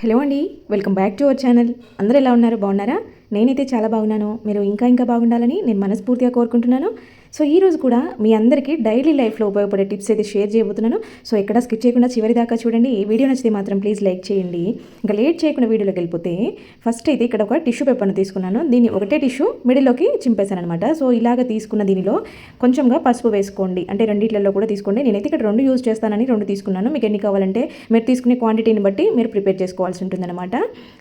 Hello అండి, welcome back to our channel. అందరూ ఎలా ఉన్నారు? బాగున్నారా? నేనైతే చాలా బాగున్నాను. మీరు ఇంకా బాగుండాలని నేను మనస్ఫూర్తిగా కోరుకుంటున్నాను. సో ఈరోజు కూడా మీ అందరికీ డైలీ లైఫ్లో ఉపయోగపడే టిప్స్ అయితే షేర్ చేయబోతున్నాను. సో ఎక్కడ స్కిప్ చేయకుండా చివరి దాకా చూడండి. ఈ వీడియో నచ్చితే మాత్రం ప్లీజ్ లైక్ చేయండి. ఇంకా లేట్ చేయకుండా వీడియోలోకి వెళ్ళిపోతే ఫస్ట్ అయితే ఇక్కడ ఒక టిష్యూ పేపర్ను తీసుకున్నాను. దీన్ని ఒకటే టిష్యూ మిడిల్లోకి చింపేశాను అనమాట. సో ఇలాగ తీసుకున్న దీనిలో కొంచెంగా పసుపు వేసుకోండి. అంటే రెండిట్లలో కూడా తీసుకోండి. నేనైతే ఇక్కడ 2 యూజ్ చేస్తానని 2 తీసుకున్నాను. మీకు ఎన్ని కావాలంటే మీరు తీసుకునే క్వాంటిటీని బట్టి మీరు ప్రిపేర్ చేసుకోవాల్సి ఉంటుందన్నమాట.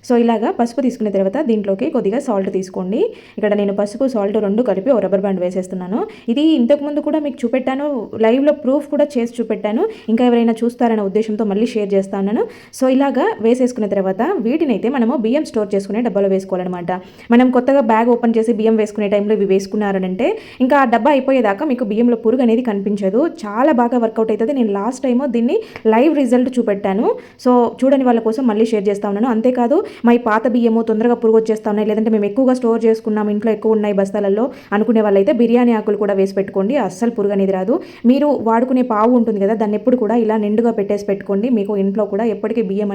సో ఇలాగా పసుపు తీసుకున్న తర్వాత దీంట్లోకి కొద్దిగా సాల్ట్ తీసుకోండి. ఇక్కడ నేను పసుపు సాల్ట్ 2 కలిపి ఒక రబ్బర్ బ్యాండ్ వేసేస్తున్నాను. ఇది ఇంతకుముందు కూడా మీకు చూపెట్టాను, లైవ్లో ప్రూఫ్ కూడా చేసి చూపెట్టాను. ఇంకా ఎవరైనా చూస్తారనే ఉద్దేశంతో మళ్ళీ షేర్ చేస్తాను. సో ఇలాగా వేసేసుకున్న తర్వాత వీటిని అయితే మనము బియ్యం స్టోర్ చేసుకునే డబ్బాలో వేసుకోవాలన్నమాట. మనం కొత్తగా బ్యాగ్ ఓపెన్ చేసి బియ్యం వేసుకునే టైంలో ఇవి వేసుకున్నారంటే ఇంకా ఆ డబ్బా అయిపోయేదాకా మీకు బియ్యంలో పురుగు అనేది కనిపించదు. చాలా బాగా వర్కౌట్ అవుతుంది. నేను లాస్ట్ టైం దీన్ని లైవ్ రిజల్ట్ చూపెట్టాను. సో చూడని వాళ్ళ కోసం మళ్ళీ షేర్ చేస్తా ఉన్నాను. అంతేకాదు మా ఈ పాత బియ్యము తొందరగా పురుగు వచ్చేస్తా ఉన్నాయి, లేదంటే మేము ఎక్కువగా స్టోర్ చేసుకున్నాం, ఇంట్లో ఎక్కువ ఉన్నాయి బస్తాలలో అనుకునే వాళ్ళైతే బిర్యానీ ఆకులు కూడా వేసి పెట్టుకోండి. అస్సలు పురుగు అనేది రాదు. మీరు వాడుకునే పావు ఉంటుంది కదా, దాన్ని ఎప్పుడు కూడా ఇలా నిండుగా పెట్టేసి పెట్టుకోండి. మీకు ఇంట్లో కూడా ఎప్పటికీ బియ్యం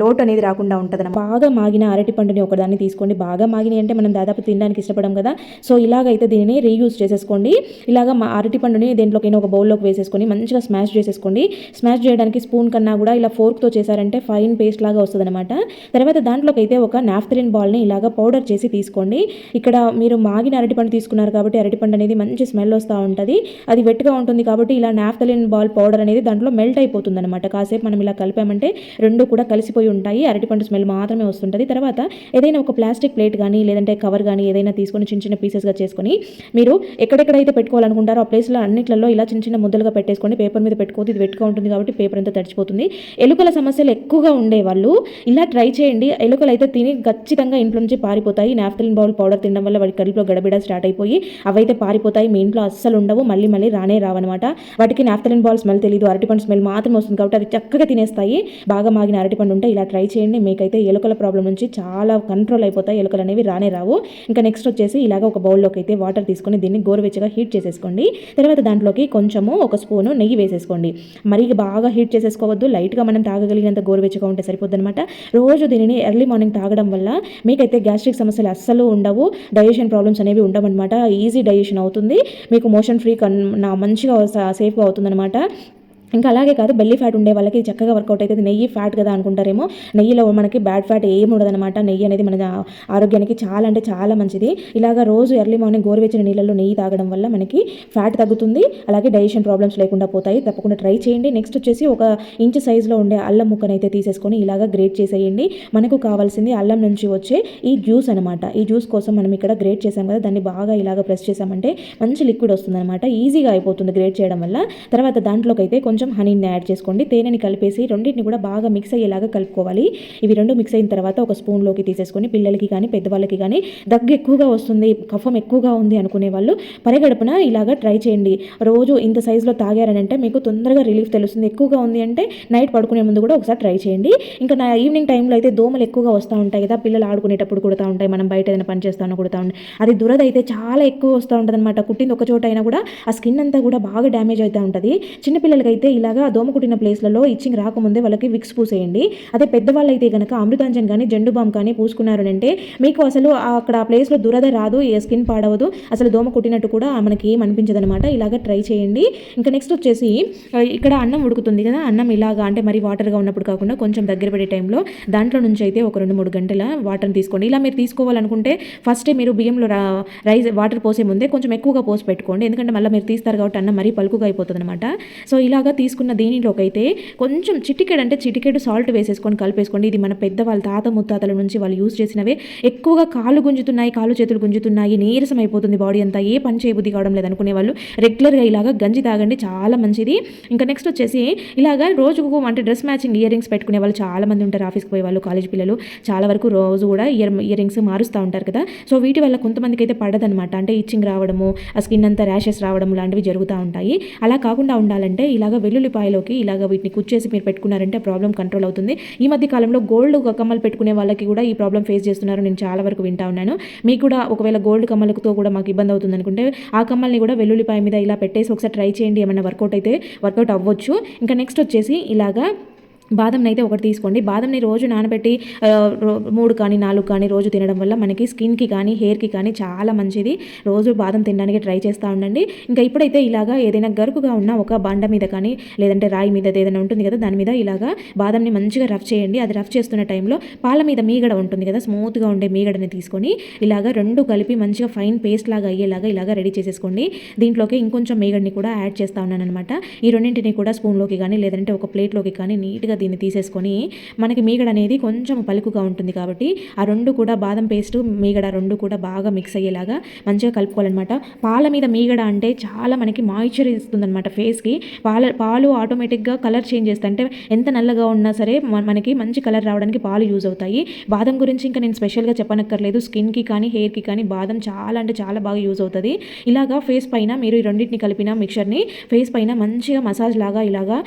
లోటు అనేది రాకుండా ఉంటుంది. బాగా మాగిన అరటి పండుని ఒకదాన్ని తీసుకోండి. బాగా మాగిన అంటే మనం దాదాపు తినడానికి ఇష్టపడం కదా. సో ఇలాగైతే దీనిని రీయూజ్ చేసేసుకోండి. ఇలాగ అరటి పండుని దేంట్లోకైనా ఒక బౌల్లోకి వేసేసుకొని మంచిగా స్మాష్ చేసేసుకోండి. స్మాష్ చేయడానికి స్పూన్ కన్నా కూడా ఇలా ఫోర్క్తో చేశారంటే ఫైన్ పేస్ట్ లాగా వస్తుంది అనమాట. తర్వాత దాంట్లోకి అయితే ఒక నాఫ్థలిన్ బాల్ని ఇలాగ పౌడర్ చేసి తీసుకోండి. ఇక్కడ మీరు మాగిన అరటిపండు తీసుకున్నారు కాబట్టి అరటిపండు అనేది మంచి స్మెల్ వస్తూ ఉంటుంది. అది వెట్గా ఉంటుంది కాబట్టి ఇలా నాఫ్థలిన్ బాల్ పౌడర్ అనేది దాంట్లో మెల్ట్ అయిపోతుంది అనమాట. కాసేపు మనం ఇలా కలిపామంటే రెండు కూడా కలిసిపోయి ఉంటాయి. అరటిపండు స్మెల్ మాత్రమే వస్తుంటుంది. తర్వాత ఏదైనా ఒక ప్లాస్టిక్ ప్లేట్ కానీ లేదంటే కవర్ కానీ ఏదైనా తీసుకొని చిన్న చిన్న పీసెస్గా చేసుకొని మీరు ఎక్కడెక్కడైతే పెట్టుకోవాలనుకుంటారో ఆ ప్లేస్లో అన్నిట్లలో ఇలా చిన్న చిన్న ముద్దలుగా పెట్టేసుకోండి. పేపర్ మీద పెట్టుకోవద్దు, ఇది వెట్గా ఉంటుంది కాబట్టి పేపర్ అంతా తడిచిపోతుంది. ఎలుకల సమస్యలు ఎక్కువగా ఉండేవాళ్ళు ఇలా ట్రై చేయండి. ఎలుకలు అయితే తిని ఖచ్చితంగా ఇంట్లో నుంచి పారిపోతాయి. నాఫ్థలిన్ బౌల్ పౌడర్ తినడం వల్ల వాడి కడుపులో గడబిడ స్టార్ట్ అయిపోయి అవైతే పారిపోతాయి. మీ ఇంట్లో అస్సలు ఉండవు, మళ్ళీ రానే రావన్నమాట. వాటికి నాఫ్థలిన్ బాల్ స్మెల్ తెలియదు, అరటిపండు స్మెల్ మాత్రం వస్తుంది కాబట్టి అవి చక్కగా తినేస్తాయి. బాగా మాగిన అరటిపండు ఉంటే ఇలా ట్రై చేయండి. మీకైతే ఎలుకల ప్రాబ్లం నుంచి చాలా కంట్రోల్ అయిపోతాయి. ఎలుకలు అనేవి రానే రావు. ఇంకా నెక్స్ట్ వచ్చేసి ఇలాగ ఒక బౌల్లోకి అయితే వాటర్ తీసుకొని దీన్ని గోరువెచ్చగా హీట్ చేసేసుకోండి. తర్వాత దాంట్లోకి కొంచెము ఒక స్పూను నెయ్యి వేసేసుకోండి. మరి బాగా హీట్ చేసేసుకోవద్దు, లైట్గా మనం తాగగలిగినంత గోరువెచ్చగా ఉంటే సరిపోద్ది అనమాట. రోజు దీనిని ఎర్లీ మార్నింగ్ తాగడం వల్ల మీకైతే గ్యాస్ట్రిక్ సమస్యలు అస్సలు ఉండవు, డైజెషన్ ప్రాబ్లమ్స్ అనేవి ఉండవన్నమాట. ఈజీ డైజెషన్ అవుతుంది, మీకు మోషన్ ఫ్రీ మంచిగా సేఫ్గా అవుతుందన్నమాట. ఇంకా అలాగే కాదు, బెల్లీ ఫ్యాట్ ఉండే వాళ్ళకి చక్కగా వర్కౌట్ అవుతుంది. నెయ్యి ఫ్యాట్ కదా అనుకుంటారేమో, నెయ్యిలో మనకి బ్యాడ్ ఫ్యాట్ ఏమి ఉండదన్నమాట. నెయ్యి అనేది మన ఆరోగ్యానికి చాలా అంటే చాలా మంచిది. ఇలాగ రోజు ఎర్లీ మార్నింగ్ గోరువెచ్చని నీళ్ళలో నెయ్యి తాగడం వల్ల మనకి ఫ్యాట్ తగ్గుతుంది, అలాగే డైజెషన్ ప్రాబ్లమ్స్ లేకుండా పోతాయి. తప్పకుండా ట్రై చేయండి. నెక్స్ట్ వచ్చేసి ఒక ఇంచ్ సైజులో ఉండే అల్లం ముక్కను అయితే తీసేసుకొని ఇలాగ గ్రేట్ చేసేయండి. మనకు కావాల్సింది అల్లం నుంచి వచ్చే ఈ జ్యూస్ అనమాట. ఈ జ్యూస్ కోసం మనం ఇక్కడ గ్రేట్ చేసాం కదా, దాన్ని బాగా ఇలాగ ప్రెస్ చేసామంటే మంచి లిక్విడ్ వస్తుంది అనమాట. ఈజీగా అయిపోతుంది గ్రేట్ చేయడం వల్ల. తర్వాత దాంట్లోకి అయితే కొంచెం హనీని యాడ్ చేసుకోండి. తేనెని కలిపేసి రెండింటిని కూడా బాగా మిక్స్ అయ్యేలాగా కలుపుకోవాలి. ఇవి రెండు మిక్స్ అయిన తర్వాత ఒక స్పూన్లోకి తీసేసుకొని పిల్లలకి కానీ పెద్దవాళ్ళకి కానీ దగ్గు ఎక్కువగా వస్తుంది, కఫం ఎక్కువగా ఉంది అనుకునే వాళ్ళు పరిగడుపున ఇలాగా ట్రై చేయండి. రోజు ఇంత సైజులో తాగారనంటే మీకు తొందరగా రిలీఫ్ తెలుస్తుంది. ఎక్కువగా ఉంది అంటే నైట్ పడుకునే ముందు కూడా ఒకసారి ట్రై చేయండి. ఇంకా నా ఈవినింగ్ టైంలో అయితే దోమలు ఎక్కువగా వస్తూ ఉంటాయి కదా, పిల్లలు ఆడుకునేటప్పుడు కుడతా ఉంటాయి, మనం బయట ఏదైనా పని చేస్తాను కుడతా ఉంటాయి. అది దురద అయితే చాలా ఎక్కువ వస్తూ ఉంటుంది అనమాట. కుట్టింది ఒక చోట అయినా కూడా ఆ స్కిన్ అంతా కూడా బాగా డ్యామేజ్ అవుతూ ఉంటుంది. చిన్నపిల్లలకైతే ఇలాగా దోమ కుట్టిన ప్లేస్లలో ఇచ్చింగ్ రాకముందే వాళ్ళకి విక్స్ పూసేయండి. అదే పెద్దవాళ్ళు అయితే కనుక అమృతాంజన్ కానీ జెండు బామ్ కానీ పూసుకున్నారు అంటే మీకు అసలు అక్కడ ఆ ప్లేస్లో దురద రాదు, స్కిన్ పాడవదు, అసలు దోమ కుట్టినట్టు కూడా మనకి ఏం అనిపించదు అనమాట. ఇలాగ ట్రై చేయండి. ఇంకా నెక్స్ట్ వచ్చేసి ఇక్కడ అన్నం ఉడుకుతుంది కదా, అన్నం ఇలాగా అంటే మరి వాటర్గా ఉన్నప్పుడు కాకుండా కొంచెం దగ్గర పడే టైంలో దాంట్లో నుంచి అయితే ఒక 2-3 గంటల వాటర్ని తీసుకోండి. ఇలా మీరు తీసుకోవాలనుకుంటే ఫస్టే మీరు బియ్యంలో రైస్ వాటర్ పోసే ముందే కొంచెం ఎక్కువగా పోసి పెట్టుకోండి, ఎందుకంటే మళ్ళీ మీరు తీస్తారు కాబట్టి అన్నం మరీ పలుకుగా అయిపోతుంది అనమాట. సో ఇలాగా తీసుకున్న దీనిలోకి అయితే కొంచెం చిటికెడు సాల్ట్ వేసేసుకొని కలిపేసుకోండి. ఇది మన పెద్దవాళ్ళ తాత ముత్తాతల నుంచి వాళ్ళు యూజ్ చేసినవే. ఎక్కువగా కాళ్ళు గుంజుతున్నాయి, కాళ్ళు చేతులు గుంజుతున్నాయి, నీరసం అయిపోతుంది బాడీ అంతా, ఏ పని చేయబుద్ధి కావడం లేదు అనుకునే వాళ్ళు రెగ్యులర్గా ఇలాగా గంజి తాగండి, చాలా మంచిది. ఇంకా నెక్స్ట్ వచ్చేసి ఇలాగా రోజుకు అంటే డ్రెస్ మ్యాచింగ్ ఇయర్ రింగ్స్ పెట్టుకునే వాళ్ళు చాలా మంది ఉంటారు. ఆఫీస్కి పోయే వాళ్ళు, కాలేజ్ పిల్లలు చాలా వరకు రోజు కూడా ఇయర్ రింగ్స్ మారుస్తూ ఉంటారు కదా. సో వీటి వల్ల కొంతమందికి అయితే పడదనమాట, అంటే ఇచ్చింగ్ రావడము, ఆ స్కిన్ అంతా ర్యాషెస్ రావడం లాంటివి జరుగుతూ ఉంటాయి. అలా కాకుండా ఉండాలంటే ఇలాగ వెల్లుల్లిపాయలోకి ఇలాగ వీటిని కుచ్చేసి మీరు పెట్టుకున్నారంటే ఆ ప్రాబ్లం కంట్రోల్ అవుతుంది. ఈ మధ్య కాలంలో గోల్డ్ కమ్మలు పెట్టుకునే వాళ్ళకి కూడా ఈ ప్రాబ్లం ఫేస్ చేస్తున్నారు, నేను చాలా వరకు వింటా ఉన్నాను. మీకు కూడా ఒకవేళ గోల్డ్ కమ్మలతో కూడా మాకు ఇబ్బంది అవుతుంది అనుకుంటే ఆ కమ్మల్ని కూడా వెల్లుల్లిపాయ మీద ఇలా పెట్టేసి ఒకసారి ట్రై చేయండి, ఏమైనా వర్కౌట్ అయితే వర్కౌట్ అవ్వచ్చు. ఇంకా నెక్స్ట్ వచ్చేసి ఇలాగా బాదంని అయితే ఒకటి తీసుకోండి. బాదంని రోజు నానబెట్టి 3 కానీ 4 కానీ రోజు తినడం వల్ల మనకి స్కిన్కి కానీ హెయిర్కి కానీ చాలా మంచిది. రోజు బాదం తినడానికి ట్రై చేస్తూ ఉండండి. ఇంకా ఇప్పుడైతే ఇలాగా ఏదైనా గరుకుగా ఉన్న ఒక బండ మీద కానీ లేదంటే రాయి మీద ఏదైనా ఉంటుంది కదా, దాని మీద ఇలాగా బాదంని మంచిగా రఫ్ చేయండి. అది రఫ్ చేస్తున్న టైంలో పాల మీద మీగడ ఉంటుంది కదా, స్మూత్గా ఉండే మీగడని తీసుకొని ఇలాగా రెండు కలిపి మంచిగా ఫైన్ పేస్ట్ లాగా అయ్యేలాగా ఇలాగా రెడీ చేసేసుకోండి. దీంట్లోకి ఇంకొంచెం మీగడని కూడా యాడ్ చేస్తూ ఉన్నాను అనమాట. ఈ రెండింటిని కూడా స్పూన్లోకి కానీ లేదంటే ఒక ప్లేట్లోకి కానీ నీట్గా దీన్ని తీసేసుకొని, మనకి మీగడ అనేది కొంచెం పలుకుగా ఉంటుంది కాబట్టి ఆ రెండు కూడా బాదం పేస్ట్ మీగడ రెండు కూడా బాగా మిక్స్ అయ్యేలాగా మంచిగా కలుపుకోవాలన్నమాట. పాల మీద మీగడ అంటే చాలా మనకి మాయిశ్చర్ ఇస్తుంది అనమాట ఫేస్కి. పాలు ఆటోమేటిక్గా కలర్ చేంజ్ చేస్తాయి. అంటే ఎంత నల్లగా ఉన్నా సరే మనకి మంచి కలర్ రావడానికి పాలు యూజ్ అవుతాయి. బాదం గురించి ఇంకా నేను స్పెషల్గా చెప్పనక్కర్లేదు. స్కిన్కి కానీ హెయిర్కి కానీ బాదం చాలా అంటే చాలా బాగా యూజ్ అవుతుంది. ఇలాగా ఫేస్ పైన మీరు ఈ రెండింటిని కలిపిన మిక్చర్ని ఫేస్ పైన మంచిగా మసాజ్ లాగా ఇలాగా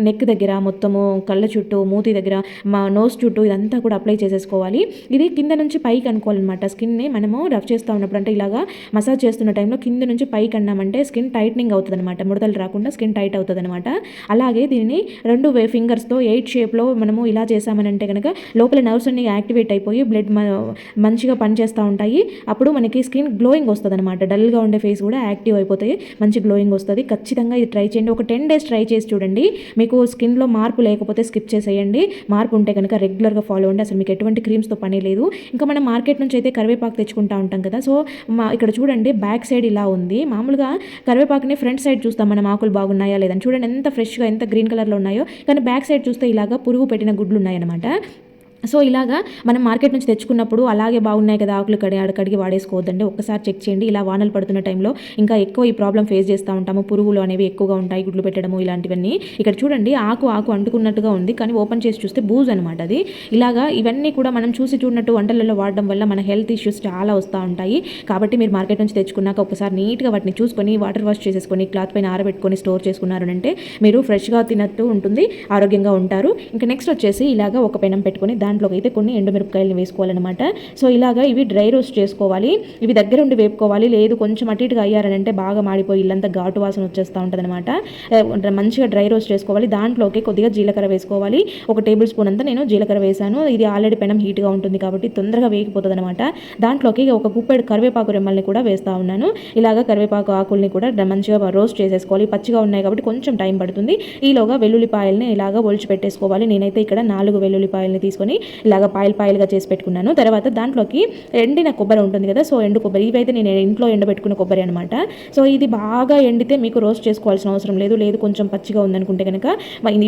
నెక్ దగ్గర మొత్తము, కళ్ళ చుట్టూ, మూతి దగ్గర, మా నోస్ చుట్టూ ఇదంతా కూడా అప్లై చేసేసుకోవాలి. ఇది కింద నుంచి పైకి అనుకోవాలన్నమాట. స్కిన్ని మనము రఫ్ చేస్తూ ఉన్నప్పుడు అంటే ఇలాగా మసాజ్ చేస్తున్న టైంలో కింద నుంచి పైకి అన్నామంటే స్కిన్ టైట్నింగ్ అవుతుంది అనమాట. ముడతలు రాకుండా స్కిన్ టైట్ అవుతుంది అనమాట. అలాగే దీన్ని 2 ఫింగర్స్తో 8 షేప్లో మనము ఇలా చేసామనంటే కనుక లోపల నర్వ్స్ అన్ని యాక్టివేట్ అయిపోయి బ్లడ్ మంచిగా పనిచేస్తూ ఉంటాయి. అప్పుడు మనకి స్కిన్ గ్లోయింగ్ వస్తుంది అనమాట. డల్గా ఉండే ఫేస్ కూడా యాక్టివ్ అయిపోతాయి, మంచి గ్లోయింగ్ వస్తుంది. ఖచ్చితంగా ఇది ట్రై చేయండి. ఒక 10 డేస్ ట్రై చేసి చూడండి. మీకు స్కిన్లో మార్పు లేకపోతే స్కిప్ చేసేయండి. మార్పు ఉంటే కనుక రెగ్యులర్గా ఫాలో అవ్వండి. అసలు మీకు ఎటువంటి క్రీమ్స్తో పని లేదు. ఇంకా మనం మార్కెట్ నుంచి అయితే కరివేపాకు తెచ్చుకుంటూ ఉంటాం కదా. సో ఇక్కడ చూడండి, బ్యాక్ సైడ్ ఇలా ఉంది. మామూలుగా కరివేపాకుని ఫ్రంట్ సైడ్ చూస్తాం మనం, ఆకులు బాగున్నాయా లేదని. చూడండి ఎంత ఫ్రెష్గా, ఎంత గ్రీన్ కలర్లో ఉన్నాయో. కానీ బ్యాక్ సైడ్ చూస్తే ఇలాగా పురుగు పెట్టిన గుడ్లు ఉన్నాయన్నమాట. సో ఇలాగా మనం మార్కెట్ నుంచి తెచ్చుకున్నప్పుడు అలాగే బాగున్నాయి కదా ఆకులు కడిగి వాడేసుకోవద్దండి. ఒక్కసారి చెక్ చేయండి. ఇలా వానలు పడుతున్న టైంలో ఇంకా ఎక్కువ ఈ ప్రాబ్లం ఫేస్ చేస్తూ ఉంటాము. పురుగులు అనేవి ఎక్కువగా ఉంటాయి, గుడ్లు పెట్టడము ఇలాంటివన్నీ. ఇక్కడ చూడండి, ఆకు అంటుకున్నట్టుగా ఉంది, కానీ ఓపెన్ చేసి చూస్తే బూజ్ అనమాట అది. ఇలాగా ఇవన్నీ కూడా మనం చూసి చూడనట్టు వంటలలో వాడడం వల్ల మన హెల్త్ ఇష్యూస్ చాలా వస్తూ ఉంటాయి. కాబట్టి మీరు మార్కెట్ నుంచి తెచ్చుకున్నాక ఒకసారి నీట్గా వాటిని చూసుకొని వాటర్ వాష్ చేసేసుకొని క్లాత్ పైన ఆరబెట్టుకొని స్టోర్ చేసుకున్నారు అంటే మీరు ఫ్రెష్గా తినట్టు ఉంటుంది, ఆరోగ్యంగా ఉంటారు. ఇంకా నెక్స్ట్ వచ్చేసి ఇలాగా ఒక పెనం పెట్టుకొని దాంట్లోకి అయితే కొన్ని ఎండుమిరపకాయలు వేసుకోవాలన్నమాట. సో ఇలాగా ఇవి డ్రై రోస్ట్ చేసుకోవాలి. ఇవి దగ్గర ఉండి వేపుకోవాలి. లేదు కొంచెం అటు ఇటుగా అయ్యారనంటే బాగా మాడిపోయి ఇల్లంతా ఘాటు వాసన వచ్చేస్తూ ఉంటుంది అనమాట. మంచిగా డ్రై రోస్ట్ చేసుకోవాలి. దాంట్లోకి కొద్దిగా జీలకర్ర వేసుకోవాలి. 1 టేబుల్ స్పూన్ అంతా నేను జీలకర్ర వేసాను. ఇది ఆల్రెడీ పెనం హీట్గా ఉంటుంది కాబట్టి తొందరగా వేగిపోతుంది అనమాట. దాంట్లోకి ఒక గుప్పెడు కరివేపాకు రెమ్మల్ని కూడా వేస్తూ ఉన్నాను. ఇలాగా కరివేపాకు ఆకుల్ని కూడా మంచిగా రోస్ట్ చేసేసుకోవాలి. పచ్చిగా ఉన్నాయి కాబట్టి కొంచెం టైం పడుతుంది. ఈలోగా వెల్లుల్లిపాయల్ని ఇలాగా ఒలిచి పెట్టేసుకోవాలి. నేనైతే ఇక్కడ 4 వెల్లుల్లిపాయల్ని తీసుకొని ఇలాగ పాయలుగా చేసి పెట్టుకున్నాను. తర్వాత దాంట్లోకి ఎండిన కొబ్బరి ఉంటుంది కదా, సో ఎండు కొబ్బరి, ఇవైతే నేను ఇంట్లో ఎండబెట్టుకున్న కొబ్బరి అనమాట. సో ఇది బాగా ఎండితే మీకు రోస్ట్ చేసుకోవాల్సిన అవసరం లేదు కొంచెం పచ్చిగా ఉందనుకుంటే కనుక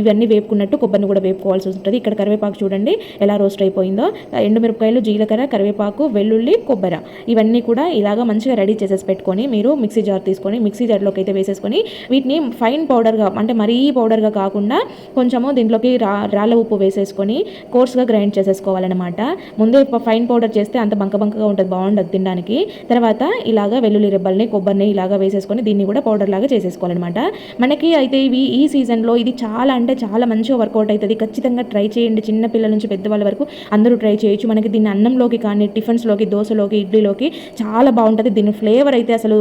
ఇవన్నీ వేపుకున్నట్టు కొబ్బరిని కూడా వేపుకోవాల్సి ఉంటుంది. ఇక్కడ కరివేపాకు చూడండి ఎలా రోస్ట్ అయిపోయిందో. ఎండుమిరపకాయలు, జీలకర్ర, కరివేపాకు, వెల్లుల్లి, కొబ్బరి ఇవన్నీ కూడా ఇలాగా మంచిగా రెడీ చేసేసి పెట్టుకొని మీరు మిక్సీ జార్ తీసుకొని మిక్సీ జార్లోకి అయితే వేసేసుకొని వీటిని ఫైన్ పౌడర్గా, అంటే మరీ పౌడర్గా కాకుండా కొంచెము దీంట్లోకి రాళ్ళ ఉప్పు వేసేసుకొని కోర్స్గా గ్రైండ్ చేసేసుకోవాలన్నమాట. ముందే ఫైన్ పౌడర్ చేస్తే అంత బంకగా ఉంటుంది, బాగుండదు తినడానికి. తర్వాత ఇలాగా వెల్లుల్లి రెబ్బల్ని, కొబ్బరిని ఇలాగా వేసేసుకొని దీన్ని కూడా పౌడర్ లాగా చేసేసుకోవాలన్నమాట. మనకి అయితే ఇవి ఈ సీజన్లో ఇది చాలా అంటే చాలా మంచిగా వర్కౌట్ అవుతుంది. ఖచ్చితంగా ట్రై చేయండి. చిన్న పిల్లల నుంచి పెద్దవాళ్ళ వరకు అందరూ ట్రై చేయొచ్చు. మనకి దీన్ని అన్నంలోకి కానీ, టిఫిన్స్లోకి, దోశలోకి, ఇడ్లీలోకి చాలా బాగుంటుంది. దీని ఫ్లేవర్ అయితే అసలు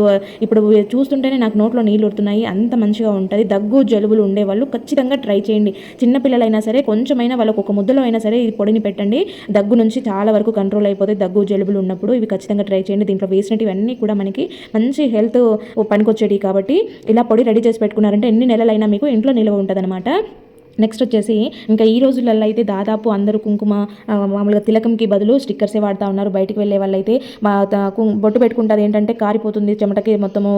ఇప్పుడు చూస్తుంటేనే నాకు నోట్లో నీళ్ళు ఉడుతున్నాయి, అంత మంచిగా ఉంటుంది. దగ్గు జలుబులు ఉండేవాళ్ళు ఖచ్చితంగా ట్రై చేయండి. చిన్నపిల్లలైనా సరే కొంచెమైనా వాళ్ళకు ఒక ముద్దలో అయినా సరే ఈ పొడిని పెట్టండి. దగ్గు నుంచి చాలా వరకు కంట్రోల్ అయిపోతాయి. దగ్గు జలుబులు ఉన్నప్పుడు ఇవి ఖచ్చితంగా ట్రై చేయండి. దీంట్లో వేసినటివన్నీ కూడా మనకి మంచి హెల్త్ పనికొచ్చేవి కాబట్టి ఇలా పొడి రెడీ చేసి పెట్టుకున్నారంటే ఎన్ని నెలలైనా మీకు ఇంట్లో నిల్వ ఉంటుంది అనమాట. నెక్స్ట్ వచ్చేసి ఇంకా ఈ రోజులలో అయితే దాదాపు అందరూ కుంకుమ మామూలుగా తిలకంకి బదులు స్టిక్కర్సే వాడుతూ ఉన్నారు. బయటికి వెళ్ళే వాళ్ళైతే బొట్టు పెట్టుకుంటుంది ఏంటంటే కారిపోతుంది చెమటకి మొత్తము,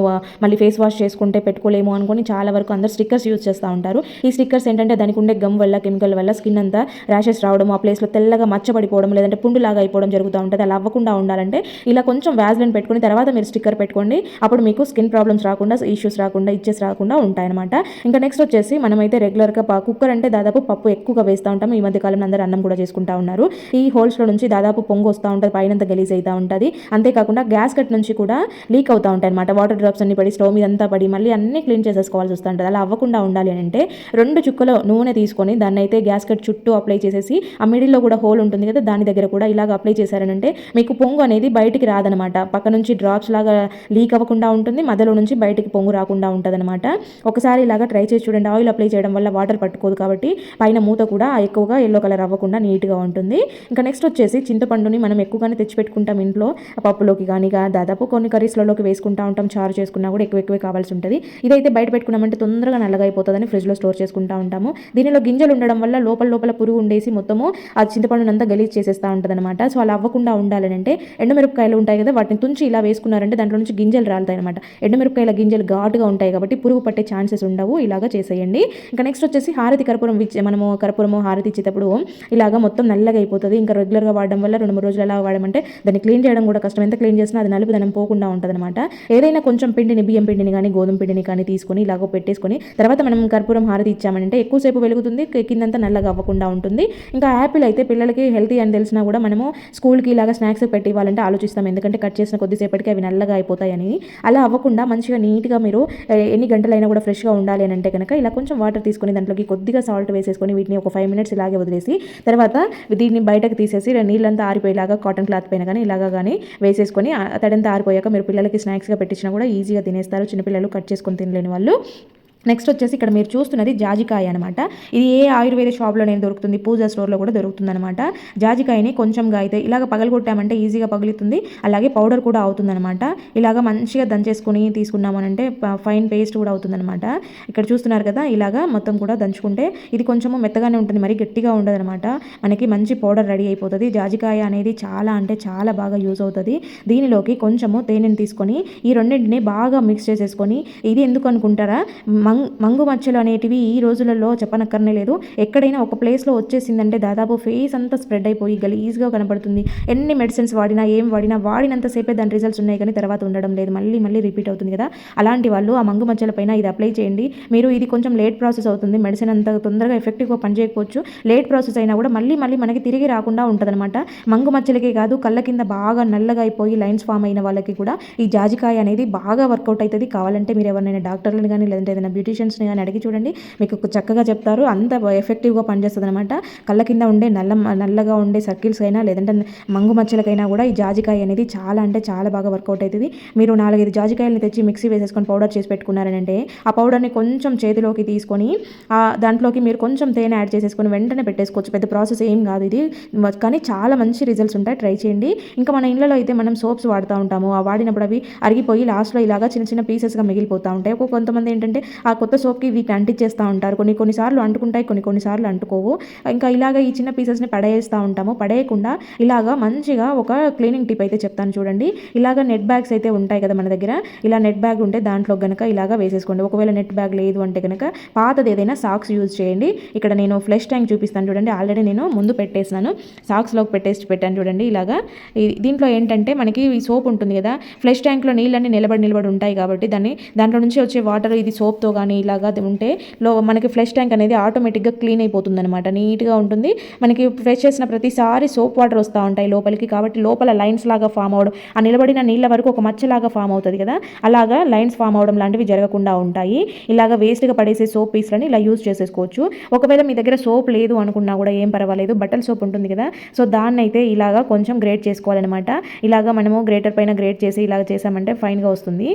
మళ్ళీ ఫేస్ వాష్ చేసుకుంటే పెట్టుకోలేము అనుకొని చాలా వరకు అందరూ స్టిక్కర్స్ యూజ్ చేస్తూ ఉంటారు. ఈ స్టిక్కర్స్ ఏంటంటే దానికి ఉండే గమ్ వల్ల, కెమికల్ వల్ల స్కిన్ అంతా ర్యాషెస్ రావడం, ఆ ప్లేస్లో తెల్లగా మచ్చబడిపోవడం, లేదంటే పుండులాగా అయిపోవడం జరుగుతూ ఉంటుంది. అలా అవ్వకుండా ఉండాలంటే ఇలా కొంచెం వ్యాజ్లైన్ పెట్టుకుని తర్వాత మీరు స్టిక్కర్ పెట్టుకోండి. అప్పుడు మీకు స్కిన్ ప్రాబ్లమ్స్ రాకుండా, ఇష్యూస్ రాకుండా, ఇచ్చేస్ రాకుండా ఉంటాయన్నమాట. ఇంకా నెక్స్ట్ వచ్చేసి మనమైతే రెగ్యులర్గా కుక్కర్ అంటే దాదాపు పప్పు ఎక్కువగా వేస్తూ ఉంటాము. ఈ మధ్య కాలంలో అందరూ అన్నం కూడా చేసుకుంటూ ఉన్నారు. ఈ హోల్స్లో నుంచి దాదాపు పొంగు వస్తూ ఉంటుంది, పైనంతా గలీజ్ అవుతూ ఉంటుంది. అంతేకాకుండా గ్యాస్ కట్ నుంచి కూడా లీక్ అవుతూ ఉంటాయి అనమాట. వాటర్ డ్రాప్స్ అన్ని పడి స్టవ్ మీద అంతా పడి మళ్ళీ అన్ని క్లీన్ చేసేసుకోవాల్సి వస్తూ ఉంటుంది. అలా అవ్వకుండా ఉండాలి అని అంటే 2 చుక్కల నూనె తీసుకొని దాన్ని అయితే గ్యాస్ కట్ చుట్టూ అప్లై చేసేసి ఆ మిడిల్లో కూడా హోల్ ఉంటుంది కదా, దాని దగ్గర కూడా ఇలాగ అప్లై చేశారనంటే మీకు పొంగు అనేది బయటికి రాదనమాట. పక్క నుంచి డ్రాప్స్ లాగా లీక్ అవ్వకుండా ఉంటుంది, మధ్యలో నుంచి బయటికి పొంగు రాకుండా ఉంటుంది అనమాట. ఒకసారి ఇలాగా ట్రై చేసి చూడండి. ఆయిల్ అప్లై చేయడం వల్ల వాటర్ పట్టుకోదు, అయిపోదు కాబట్టి పైన మూత కూడా ఎక్కువగా ఎల్లో కలర్ అవ్వకుండా నీట్గా ఉంటుంది. ఇంకా నెక్స్ట్ వచ్చేసి చింతపండుని మనం ఎక్కువగానే తెచ్చిపెట్టుకుంటాం ఇంట్లో, పప్పులోకి కానీ దాదాపు కొన్ని కర్రీస్లలోకి వేసుకుంటా ఉంటాం, చారు చేసుకున్నా కూడా ఎక్కువే కావాల్సి ఉంటుంది. ఇదైతే బయట పెట్టుకున్నామంటే తొందరగా నల్లగా అయిపోతుందని ఫ్రిడ్జ్లో స్టోర్ చేసుకుంటా ఉంటాము. దీనిలో గింజలు ఉండడం వల్ల లోపల పురుగు ఉండేసి మొత్తము ఆ చింతపండునంతా గలీజ్ చేసేస్తూ ఉంటుంది అనమాట. సో అలా అవ్వకుండా ఉండాలని అంటే ఎండుమిరపకాయలు ఉంటాయి కదా, వాటిని తుంచి ఇలా వేసుకున్నారంటే దాంట్లో నుంచి గింజలు రాలుతాయి అనమాట. ఎండుమిరపకాయల గింజలు ఘాటుగా ఉంటాయి కాబట్టి పురుగు పట్టే ఛాన్సెస్ ఉండవు. ఇలాగా చేసేయండి. ఇంకా నెక్స్ట్ వచ్చేసి హారతి కర్పూరం మనము కర్పూరము హారతి ఇచ్చేటప్పుడు ఇలాగా మొత్తం నల్లగా అయిపోతుంది. ఇంకా రెగ్యులర్గా వాడడం వల్ల 2-3 రోజులు అలా వాడమంటే దాన్ని క్లీన్ చేయడం కూడా కష్టం. ఎంత క్లీన్ చేసినా అది నలుపుదనం పోకుండా ఉంటుంది అనమాట. ఏదైనా కొంచెం పిండిని, బియ్యం పిండిని కానీ గోధుమ పిండిని కానీ తీసుకొని ఇలాగో పెట్టేసుకొని తర్వాత మనం కర్పూరం హారతి ఇచ్చామంటే ఎక్కువసేపు వెలుగుతుంది, కిందంతా నల్లగా అవ్వకుండా ఉంటుంది. ఇంకా యాపిల్ అయితే పిల్లలకి హెల్తీ అని తెలిసినా కూడా మనము స్కూల్కి ఇలాగా స్నాక్స్ పెట్టి ఇవ్వాలంటే ఆలోచిస్తాం, ఎందుకంటే కట్ చేసిన కొద్దిసేపటికి అవి నల్లగా అయిపోతాయని. అలా అవ్వకుండా మంచిగా నీట్గా మీరు ఎన్ని గంటలైనా కూడా ఫ్రెష్గా ఉండాలి అని అంటే కనుక ఇలా కొంచెం వాటర్ తీసుకొని దాంట్లోకి కొద్దిగా సాల్ట్ వేసేసుకొని వీటిని ఒక 5 మినిట్స్ ఇలాగే వదిలేసి తర్వాత దీన్ని బయటకు తీసేసి నీళ్ళంతా ఆరిపోయేలాగా కాటన్ క్లాత్ పైన కానీ ఇలాగా కానీ వేసేసుకొని తడంతా ఆరిపోయాక మీరు పిల్లలకి స్నాక్స్గా పెట్టించినా కూడా ఈజీగా తినేస్తారు, చిన్నపిల్లలు కట్ చేసుకొని తినలేని వాళ్ళు. నెక్స్ట్ వచ్చేసి ఇక్కడ మీరు చూస్తున్నది జాజికాయ అనమాట. ఇది ఏ ఆయుర్వేద షాప్లో నేను దొరుకుతుంది, పూజా స్టోర్లో కూడా దొరుకుతుంది అనమాట. జాజికాయని కొంచెంగా అయితే ఇలాగ పగలగొట్టామంటే ఈజీగా పగులుతుంది, అలాగే పౌడర్ కూడా అవుతుందన్నమాట. ఇలాగ మంచిగా దంచేసుకొని తీసుకున్నామనంటే ఫైన్ పేస్ట్ కూడా అవుతుందన్నమాట. ఇక్కడ చూస్తున్నారు కదా, ఇలాగా మొత్తం కూడా దంచుకుంటే ఇది కొంచెము మెత్తగానే ఉంటుంది, మరి గట్టిగా ఉండదనమాట. మనకి మంచి పౌడర్ రెడీ అయిపోతుంది. జాజికాయ అనేది చాలా అంటే చాలా బాగా యూజ్ అవుతుంది. దీనిలోకి కొంచెము తేనెని తీసుకొని ఈ రెండింటిని బాగా మిక్స్ చేసేసుకొని, ఇది ఎందుకు అనుకుంటారా, మంగు మచ్చలు అనేటివి ఈ రోజులలో చెప్పనక్కర్నే లేదు. ఎక్కడైనా ఒక ప్లేస్లో వచ్చేసిందంటే దాదాపు ఫేస్ అంతా స్ప్రెడ్ అయిపోయి గలీజ్గా కనపడుతుంది. ఎన్ని మెడిసిన్స్ వాడినా ఏం వాడినా వాడినంతసేపే దాని రిజల్ట్స్ ఉన్నాయి కానీ తర్వాత ఉండడం లేదు, మళ్ళీ రిపీట్ అవుతుంది కదా. అలాంటి వాళ్ళు ఆ మంగు మచ్చల పైన ఇది అప్లై చేయండి. మీరు ఇది కొంచెం లేట్ ప్రాసెస్ అవుతుంది, మెడిసిన్ అంత తొందరగా ఎఫెక్టివ్గా పనిచేయకపోవచ్చు, లేట్ ప్రాసెస్ అయినా కూడా మళ్ళీ మనకి తిరిగి రాకుండా ఉంటుందన్నమాట. మంగు మచ్చలకే కాదు, కళ్ళ కింద బాగా నల్లగా అయిపోయి లైన్స్ ఫామ్ అయిన వాళ్ళకి కూడా ఈ జాజికాయ అనేది బాగా వర్కౌట్ అవుతుంది. కావాలంటే మీరు ఎవరైనా డాక్టర్లను కానీ లేదంటే ఏదైనా బ్యూటిషియన్స్ని కానీ అడిగి చూడండి, మీకు చక్కగా చెప్తారు. అంత ఎఫెక్టివ్గా పనిచేస్తుంది అనమాట. కళ్ళ కింద ఉండే నల్లగా ఉండే సర్కిల్స్ అయినా లేదంటే మంగు మచ్చలకైనా కూడా ఈ జాజికాయ అనేది చాలా అంటే చాలా బాగా వర్కౌట్ అవుతుంది. మీరు 4-5 జాజికాయలని తెచ్చి మిక్సీ వేసేసుకొని పౌడర్ చేసి పెట్టుకున్నారంటే ఆ పౌడర్ని కొంచెం చేతిలోకి తీసుకొని దాంట్లోకి మీరు కొంచెం తేనె యాడ్ చేసేసుకొని వెంటనే పెట్టేసుకోవచ్చు. పెద్ద ప్రాసెస్ ఏం కాదు ఇది, కానీ చాలా మంచి రిజల్ట్స్ ఉంటాయి, ట్రై చేయండి. ఇంకా మన ఇళ్ళలో అయితే మనం సోప్స్ వాడుతూ ఉంటాము, ఆ వాడినప్పుడు అవి అరిగిపోయి లాస్ట్లో ఇలాగా చిన్న పీసెస్గా మిగిలిపోతూ ఉంటాయి. కొంతమంది ఏంటంటే ఆ కొత్త సోప్కి వీటిని అంటించేస్తూ ఉంటారు, కొన్నిసార్లు అంటుకుంటాయి, కొన్నిసార్లు అంటుకోవు. ఇంకా ఇలాగ ఈ చిన్న పీసెస్ని పడేస్తూ ఉంటాము. పడేయకుండా ఇలాగా మంచిగా ఒక క్లీనింగ్ టిప్ అయితే చెప్తాను చూడండి. ఇలాగ నెట్ బ్యాగ్స్ అయితే ఉంటాయి కదా మన దగ్గర, ఇలా నెట్ బ్యాగ్ ఉంటే దాంట్లో గనక ఇలాగా వేసేసుకోండి. ఒకవేళ నెట్ బ్యాగ్ లేదు అంటే కనుక పాతది ఏదైనా సాక్స్ యూజ్ చేయండి. ఇక్కడ నేను ఫ్లష్ ట్యాంక్ చూపిస్తాను చూడండి, ఆల్రెడీ నేను ముందు పెట్టేసినాను, సాక్స్లోకి పెట్టాను చూడండి. ఇలాగా దీంట్లో ఏంటంటే మనకి ఈ సోప్ ఉంటుంది కదా, ఫ్లష్ ట్యాంక్లో నీళ్ళన్నీ నిలబడి ఉంటాయి కాబట్టి దాంట్లో నుంచి వచ్చే వాటర్ ఇది సోప్తో కానీ ఇలాగా ఉంటే మనకి ఫ్లష్ ట్యాంక్ అనేది ఆటోమేటిక్గా క్లీన్ అయిపోతుంది అనమాట, నీట్గా ఉంటుంది. మనకి ఫ్రెష్ చేసిన ప్రతిసారి సోప్ వాటర్ వస్తూ ఉంటాయి లోపలికి, కాబట్టి లోపల లైన్స్ లాగా ఫామ్ అవడం, ఆ నిలబడిన నీళ్ళ వరకు ఒక మచ్చలాగా ఫామ్ అవుతుంది కదా, అలాగా లైన్స్ ఫామ్ అవడం లాంటివి జరగకుండా ఉంటాయి. ఇలాగా వేస్ట్గా పడేసే సోప్ పీస్లని ఇలా యూజ్ చేసేసుకోవచ్చు. ఒకవేళ మీ దగ్గర సోప్ లేదు అనుకున్నా కూడా ఏం పర్వాలేదు, బట్టల సోప్ ఉంటుంది కదా, సో దాన్ని అయితే ఇలాగా కొంచెం గ్రేట్ చేసుకోవాలన్నమాట. ఇలాగా మనము గ్రేటర్ పైన గ్రేట్ చేసి ఇలాగ చేసామంటే ఫైన్గా వస్తుంది.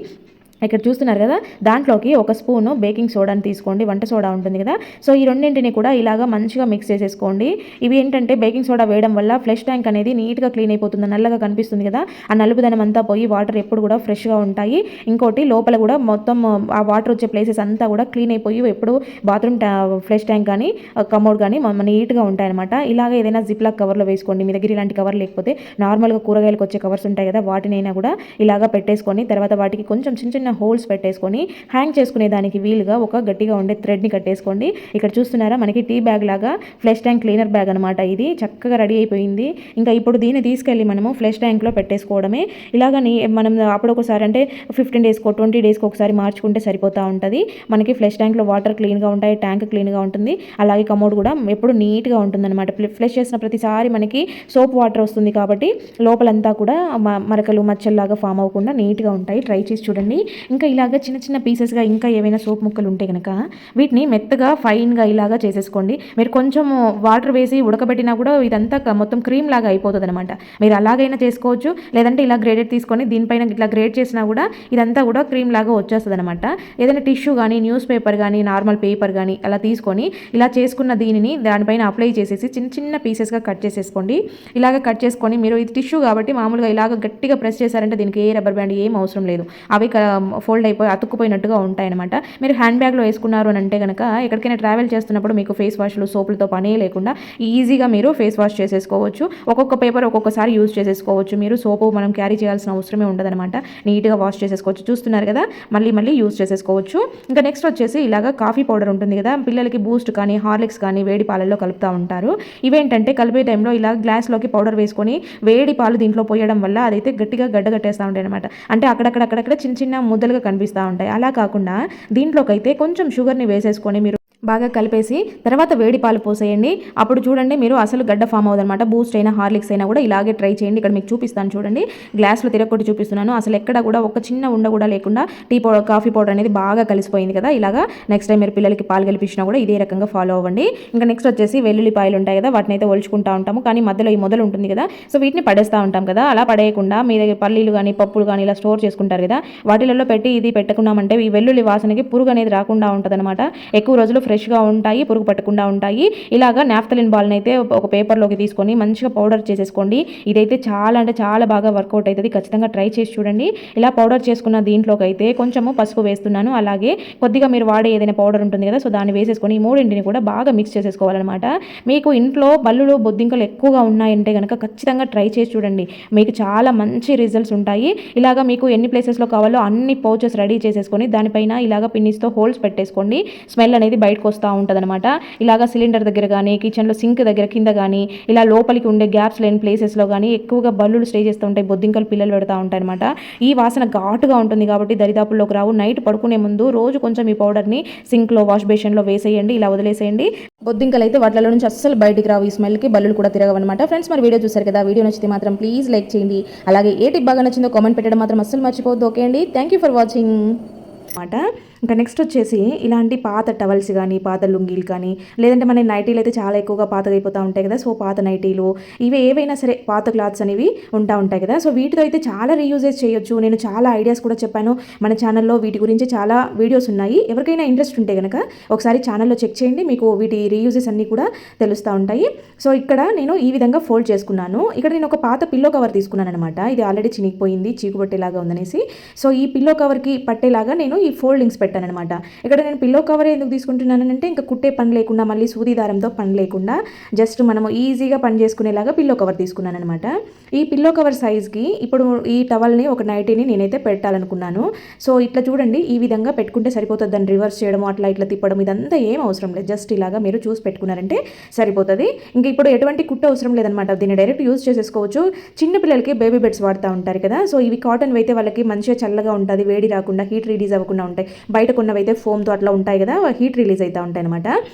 ఇక్కడ చూస్తున్నారు కదా, దాంట్లోకి ఒక స్పూను బేకింగ్ సోడాని తీసుకోండి, వంట సోడా ఉంటుంది కదా, సో ఈ రెండింటిని కూడా ఇలాగా మంచిగా మిక్స్ చేసేసుకోండి. ఇవి ఏంటంటే బేకింగ్ సోడా వేయడం వల్ల ఫ్లష్ ట్యాంక్ అనేది నీట్గా క్లీన్ అయిపోతుంది, నల్లగా కనిపిస్తుంది కదా, ఆ నలుపుదనం అంతా పోయి వాటర్ ఎప్పుడు కూడా ఫ్రెష్గా ఉంటాయి. ఇంకోటి లోపల కూడా మొత్తం ఆ వాటర్ వచ్చే ప్లేసెస్ అంతా కూడా క్లీన్ అయిపోయి ఎప్పుడు బాత్రూమ్ ఫ్లష్ ట్యాంక్ కానీ కమోడ్ కానీ నీట్గా ఉంటాయన్నమాట. ఇలాగ ఏదైనా జిప్లాక్ కవర్లో వేసుకోండి. మీ దగ్గర ఇలాంటి కవర్ లేకపోతే నార్మల్గా కూరగాయలకు వచ్చే కవర్స్ ఉంటాయి కదా, వాటినైనా కూడా ఇలాగా పెట్టేసుకొని తర్వాత వాటికి కొంచెం చిన్న హోల్స్ పెట్టేసుకొని హ్యాంగ్ చేసుకునే దానికి వీలుగా ఒక గట్టిగా ఉండే థ్రెడ్ని కట్టేసుకోండి. ఇక్కడ చూస్తున్నారా, మనకి టీ బ్యాగ్ లాగా ఫ్లష్ ట్యాంక్ క్లీనర్ బ్యాగ్ అనమాట. ఇది చక్కగా రెడీ అయిపోయింది. ఇంకా ఇప్పుడు దీన్ని తీసుకెళ్ళి మనము ఫ్లష్ ట్యాంక్లో పెట్టేసుకోవడమే. ఇలాగని మనం అప్పుడొకసారి అంటే 15 డేస్కో 20 డేస్కో ఒకసారి మార్చుకుంటే సరిపోతూ ఉంటుంది. మనకి ఫ్లష్ ట్యాంక్లో వాటర్ క్లీన్గా ఉంటాయి, ట్యాంక్ క్లీన్గా ఉంటుంది, అలాగే కమోడ్ కూడా ఎప్పుడు నీట్గా ఉంటుందన్నమాట. ఫ్లష్ చేసిన ప్రతిసారి మనకి సోప్ వాటర్ వస్తుంది కాబట్టి లోపలంతా కూడా మరకలు మచ్చల్లాగా ఫామ్ అవ్వకుండా నీట్గా ఉంటాయి. ట్రై చేసి చూడండి. ఇంకా ఇలాగ చిన్న చిన్న పీసెస్గా ఇంకా ఏవైనా సోప్ ముక్కలు ఉంటే కనుక వీటిని మెత్తగా ఫైన్గా ఇలాగా చేసేసుకోండి. మీరు కొంచెం వాటర్ వేసి ఉడకబెట్టినా కూడా ఇదంతా మొత్తం క్రీమ్ లాగా అయిపోతుంది అనమాట. మీరు అలాగైనా చేసుకోవచ్చు, లేదంటే ఇలా గ్రేడెడ్ తీసుకొని దీనిపైన ఇట్లా గ్రేడ్ చేసినా కూడా ఇదంతా కూడా క్రీమ్ లాగా వచ్చేస్తుంది అనమాట. ఏదైనా టిష్యూ కానీ న్యూస్ పేపర్ కానీ నార్మల్ పేపర్ కానీ అలా తీసుకొని ఇలా చేసుకున్న దీనిని దానిపైన అప్లై చేసేసి చిన్న చిన్న పీసెస్గా కట్ చేసేసుకోండి. ఇలాగ కట్ చేసుకొని మీరు ఇది టిష్యూ కాబట్టి మామూలుగా ఇలాగ గట్టిగా ప్రెస్ చేశారంటే దీనికి ఏ రబ్బర్ బ్యాండ్ ఏం అవసరం లేదు. అవి ఫోల్డ్ అయిపోయి అతుక్కుపోయినట్టుగా ఉంటాయన్నమాట. మీరు హ్యాండ్ బ్యాగ్లో వేసుకున్నారు అని అంటే కనుక ఎక్కడికైనా ట్రావెల్ చేస్తున్నప్పుడు మీకు ఫేస్ వాష్లు సోపులతో పనే లేకుండా ఈజీగా మీరు ఫేస్ వాష్ చేసేసుకోవచ్చు. ఒక్కొక్క పేపర్ ఒక్కొక్కసారి యూజ్ చేసేసుకోవచ్చు. మీరు సోపు మనం క్యారీ చేయాల్సిన అవసరమే ఉండదనమాట. నీట్గా వాష్ చేసేసుకోవచ్చు. చూస్తున్నారు కదా, మళ్ళీ మళ్ళీ యూజ్ చేసేసుకోవచ్చు. ఇంకా నెక్స్ట్ వచ్చేసి ఇలాగ కాఫీ పౌడర్ ఉంటుంది కదా, పిల్లలకి బూస్ట్ కానీ హార్లిక్స్ కానీ వేడి పాలల్లో కలుపుతూ ఉంటారు. ఇవేంటంటే కలిపే టైంలో ఇలా గ్లాస్లోకి పౌడర్ వేసుకొని వేడి పాలు దీంట్లో పోయడం వల్ల అదైతే గట్టిగా గడ్డగట్టేస్తూ ఉంటాయి అనమాట. అంటే అక్కడక్కడ చిన్న చిన్న ముద్దలుగా కనిపిస్తూ ఉంటాయి. అలా కాకుండా దీంట్లోకైతే కొంచెం షుగర్ని వేసేసుకొని మీరు బాగా కలిపేసి తర్వాత వేడి పాలు పోసేయండి. అప్పుడు చూడండి మీరు అసలు గడ్డ ఫామ్ అవుదనమాట. బూస్ట్ అయినా హార్లిక్స్ అయినా కూడా ఇలాగే ట్రై చేయండి. ఇక్కడ మీకు చూపిస్తాను చూడండి, గ్లాస్లో తిరగొట్టి చూపిస్తున్నాను. అసలు ఎక్కడ కూడా ఒక చిన్న ఉండ కూడా లేకుండా కాఫీ పౌడర్ అనేది బాగా కలిసిపోయింది కదా. ఇలాగా నెక్స్ట్ టైం మీరు పిల్లలకి పాలు కలిపించినా కూడా ఇదే రకంగా ఫాలో అవ్వండి. ఇంకా నెక్స్ట్ వచ్చేసి వెల్లుల్లిపాయలు ఉంటాయి కదా, వాటిని అయితే ఒలుచుకుంటూ ఉంటాము. కానీ మధ్యలో ఈ మొదలు ఉంటుంది కదా, సో వీటిని పడేస్తూ ఉంటాం కదా. అలా పడేయకుండా మీ దగ్గర పల్లీలు కానీ పప్పులు కానీ ఇలా స్టోర్ చేసుకుంటారు కదా, వాటిలలో పెట్టి ఇది పెట్టుకున్నామంటే ఈ వెల్లుల్లి వాసనకి పురుగు అనేది రాకుండా ఉంటుంది అనమాట. ఎక్కువ రోజులు ఫ్రెష్గా ఉంటాయి, పురుగు పట్టకుండా ఉంటాయి. ఇలాగా నాఫ్థలిన్ బాల్ని అయితే ఒక పేపర్లోకి తీసుకొని మంచిగా పౌడర్ చేసేసుకోండి. ఇదైతే చాలా అంటే చాలా బాగా వర్కౌట్ అవుతుంది. ఖచ్చితంగా ట్రై చేసి చూడండి. ఇలా పౌడర్ చేసుకున్న దీంట్లోకి అయితే కొంచెము పసుపు వేస్తున్నాను. అలాగే కొద్దిగా మీరు వాడే ఏదైనా పౌడర్ ఉంటుంది కదా, సో దాన్ని వేసేసుకొని ఈ మూడింటిని కూడా బాగా మిక్స్ చేసేసుకోవాలన్నమాట. మీకు ఇంట్లో బల్లులు బొద్దింకలు ఎక్కువగా ఉన్నాయంటే కనుక ఖచ్చితంగా ట్రై చేసి చూడండి. మీకు చాలా మంచి రిజల్ట్స్ ఉంటాయి. ఇలాగా మీకు ఎన్ని ప్లేసెస్లో కావాలో అన్ని పౌచెస్ రెడీ చేసేసుకొని దానిపైన ఇలాగ పిన్నిస్తో హోల్స్ పెట్టేసుకోండి. స్మెల్ అనేది బయటకు వస్తూ ఉంటుంది అనమాట. ఇలాగ సిలిండర్ దగ్గర కానీ కిచెన్లో సింక్ దగ్గర కింద కానీ ఇలా లోపలికి ఉండే గ్యాప్స్ లేని ప్లేసెస్లో కానీ ఎక్కువగా బల్లులు స్టే చేస్తూ ఉంటాయి, బొద్దింకలు పిల్లలు పెడతా ఉంటాయి అనమాట. ఈ వాసన ఘాటుగా ఉంటుంది కాబట్టి దరిదాపుల్లోకి రావు. నైట్ పడుకునే ముందు రోజు కొంచెం ఈ పౌడర్ని సింక్లో వాష్ బేషన్లో వేసేయండి, ఇలా వదిలేసేయండి. బొద్దింకలు అయితే వాటిలో నుంచి అస్సలు బయటికి రావు. ఈ స్మెల్కి బల్లులు కూడా తిరగవన్నమాట. ఫ్రెండ్స్, మరి వీడియో చూసారు కదా, వీడియో నచ్చితే మాత్రం ప్లీజ్ లైక్ చేయండి. అలాగే ఏ టిప్ బాగా నచ్చిందో కామెంట్ పెట్టడం మాత్రం అస్సలు మర్చిపోవద్దు. ఓకే అండి, థ్యాంక్ యూ ఫర్ వాచింగ్ అన్నమాట. ఇంకా నెక్స్ట్ వచ్చేసి ఇలాంటి పాత టవల్స్ కానీ పాత లుంగీలు కానీ లేదంటే మన నైటీలు అయితే చాలా ఎక్కువగా పాతగా అయిపోతూ ఉంటాయి కదా, సో పాత నైటీలు ఇవి ఏవైనా సరే పాత క్లాత్స్ అనేవి ఉంటాయి కదా, సో వీటితో అయితే చాలా రీయూజెస్ చేయొచ్చు. నేను చాలా ఐడియాస్ కూడా చెప్పాను మన ఛానల్లో, వీటి గురించి చాలా వీడియోస్ ఉన్నాయి. ఎవరికైనా ఇంట్రెస్ట్ ఉంటే కనుక ఒకసారి ఛానల్లో చెక్ చేయండి, మీకు వీటి రీయూజెస్ అన్నీ కూడా తెలుస్తూ ఉంటాయి. సో ఇక్కడ నేను ఈ విధంగా ఫోల్డ్ చేసుకున్నాను. ఇక్కడ నేను ఒక పాత పిల్లో కవర్ తీసుకున్నాను అనమాట. ఇది ఆల్రెడీ చినిగిపోయింది, చీకు పట్టేలాగా ఉందనేసి. సో ఈ పిల్లో కవర్కి పట్టేలాగా నేను ఈ ఫోల్డింగ్స్ పెట్టానమాట. ఇక్కడ నేను పిల్లో కవర్ ఎందుకు తీసుకుంటున్నానంటే ఇంకా కుట్టే పని లేకుండా మళ్ళీ సూది దారంతో పని లేకుండా జస్ట్ మనము ఈజీగా పని చేసుకునేలాగా పిల్లో కవర్ తీసుకున్నాను అనమాట. ఈ పిల్లో కవర్ సైజ్కి ఇప్పుడు ఈ టవల్ని ఒక నైటీని నేనైతే పెట్టాలనుకున్నాను. సో ఇట్లా చూడండి, ఈ విధంగా పెట్టుకుంటే సరిపోతుంది. దాన్ని రివర్స్ చేయడం అట్లా ఇట్లా తిప్పడం ఇదంతా ఏం అవసరం లేదు. జస్ట్ ఇలాగా మీరు చూసి పెట్టుకున్నారంటే సరిపోతుంది. ఇంకా ఇప్పుడు ఎటువంటి కుట్ట అవసరం లేదనమాట. దీన్ని డైరెక్ట్ యూజ్ చేసేసుకోవచ్చు. చిన్న పిల్లలకి బేబీ బెడ్స్ వాడుతూ ఉంటారు కదా, సో ఇవి కాటన్ అయితే వాళ్ళకి మంచిగా చల్లగా ఉంటుంది, వేడి రాకుండా హీట్ రిలీజ్ అవ్వకుండా ఉంటాయి. బయట కొన్నవైతే ఫోమ్తో అట్లా ఉంటాయి కదా, హీట్ రిలీజ్ అవుతూ ఉంటాయి అనమాట.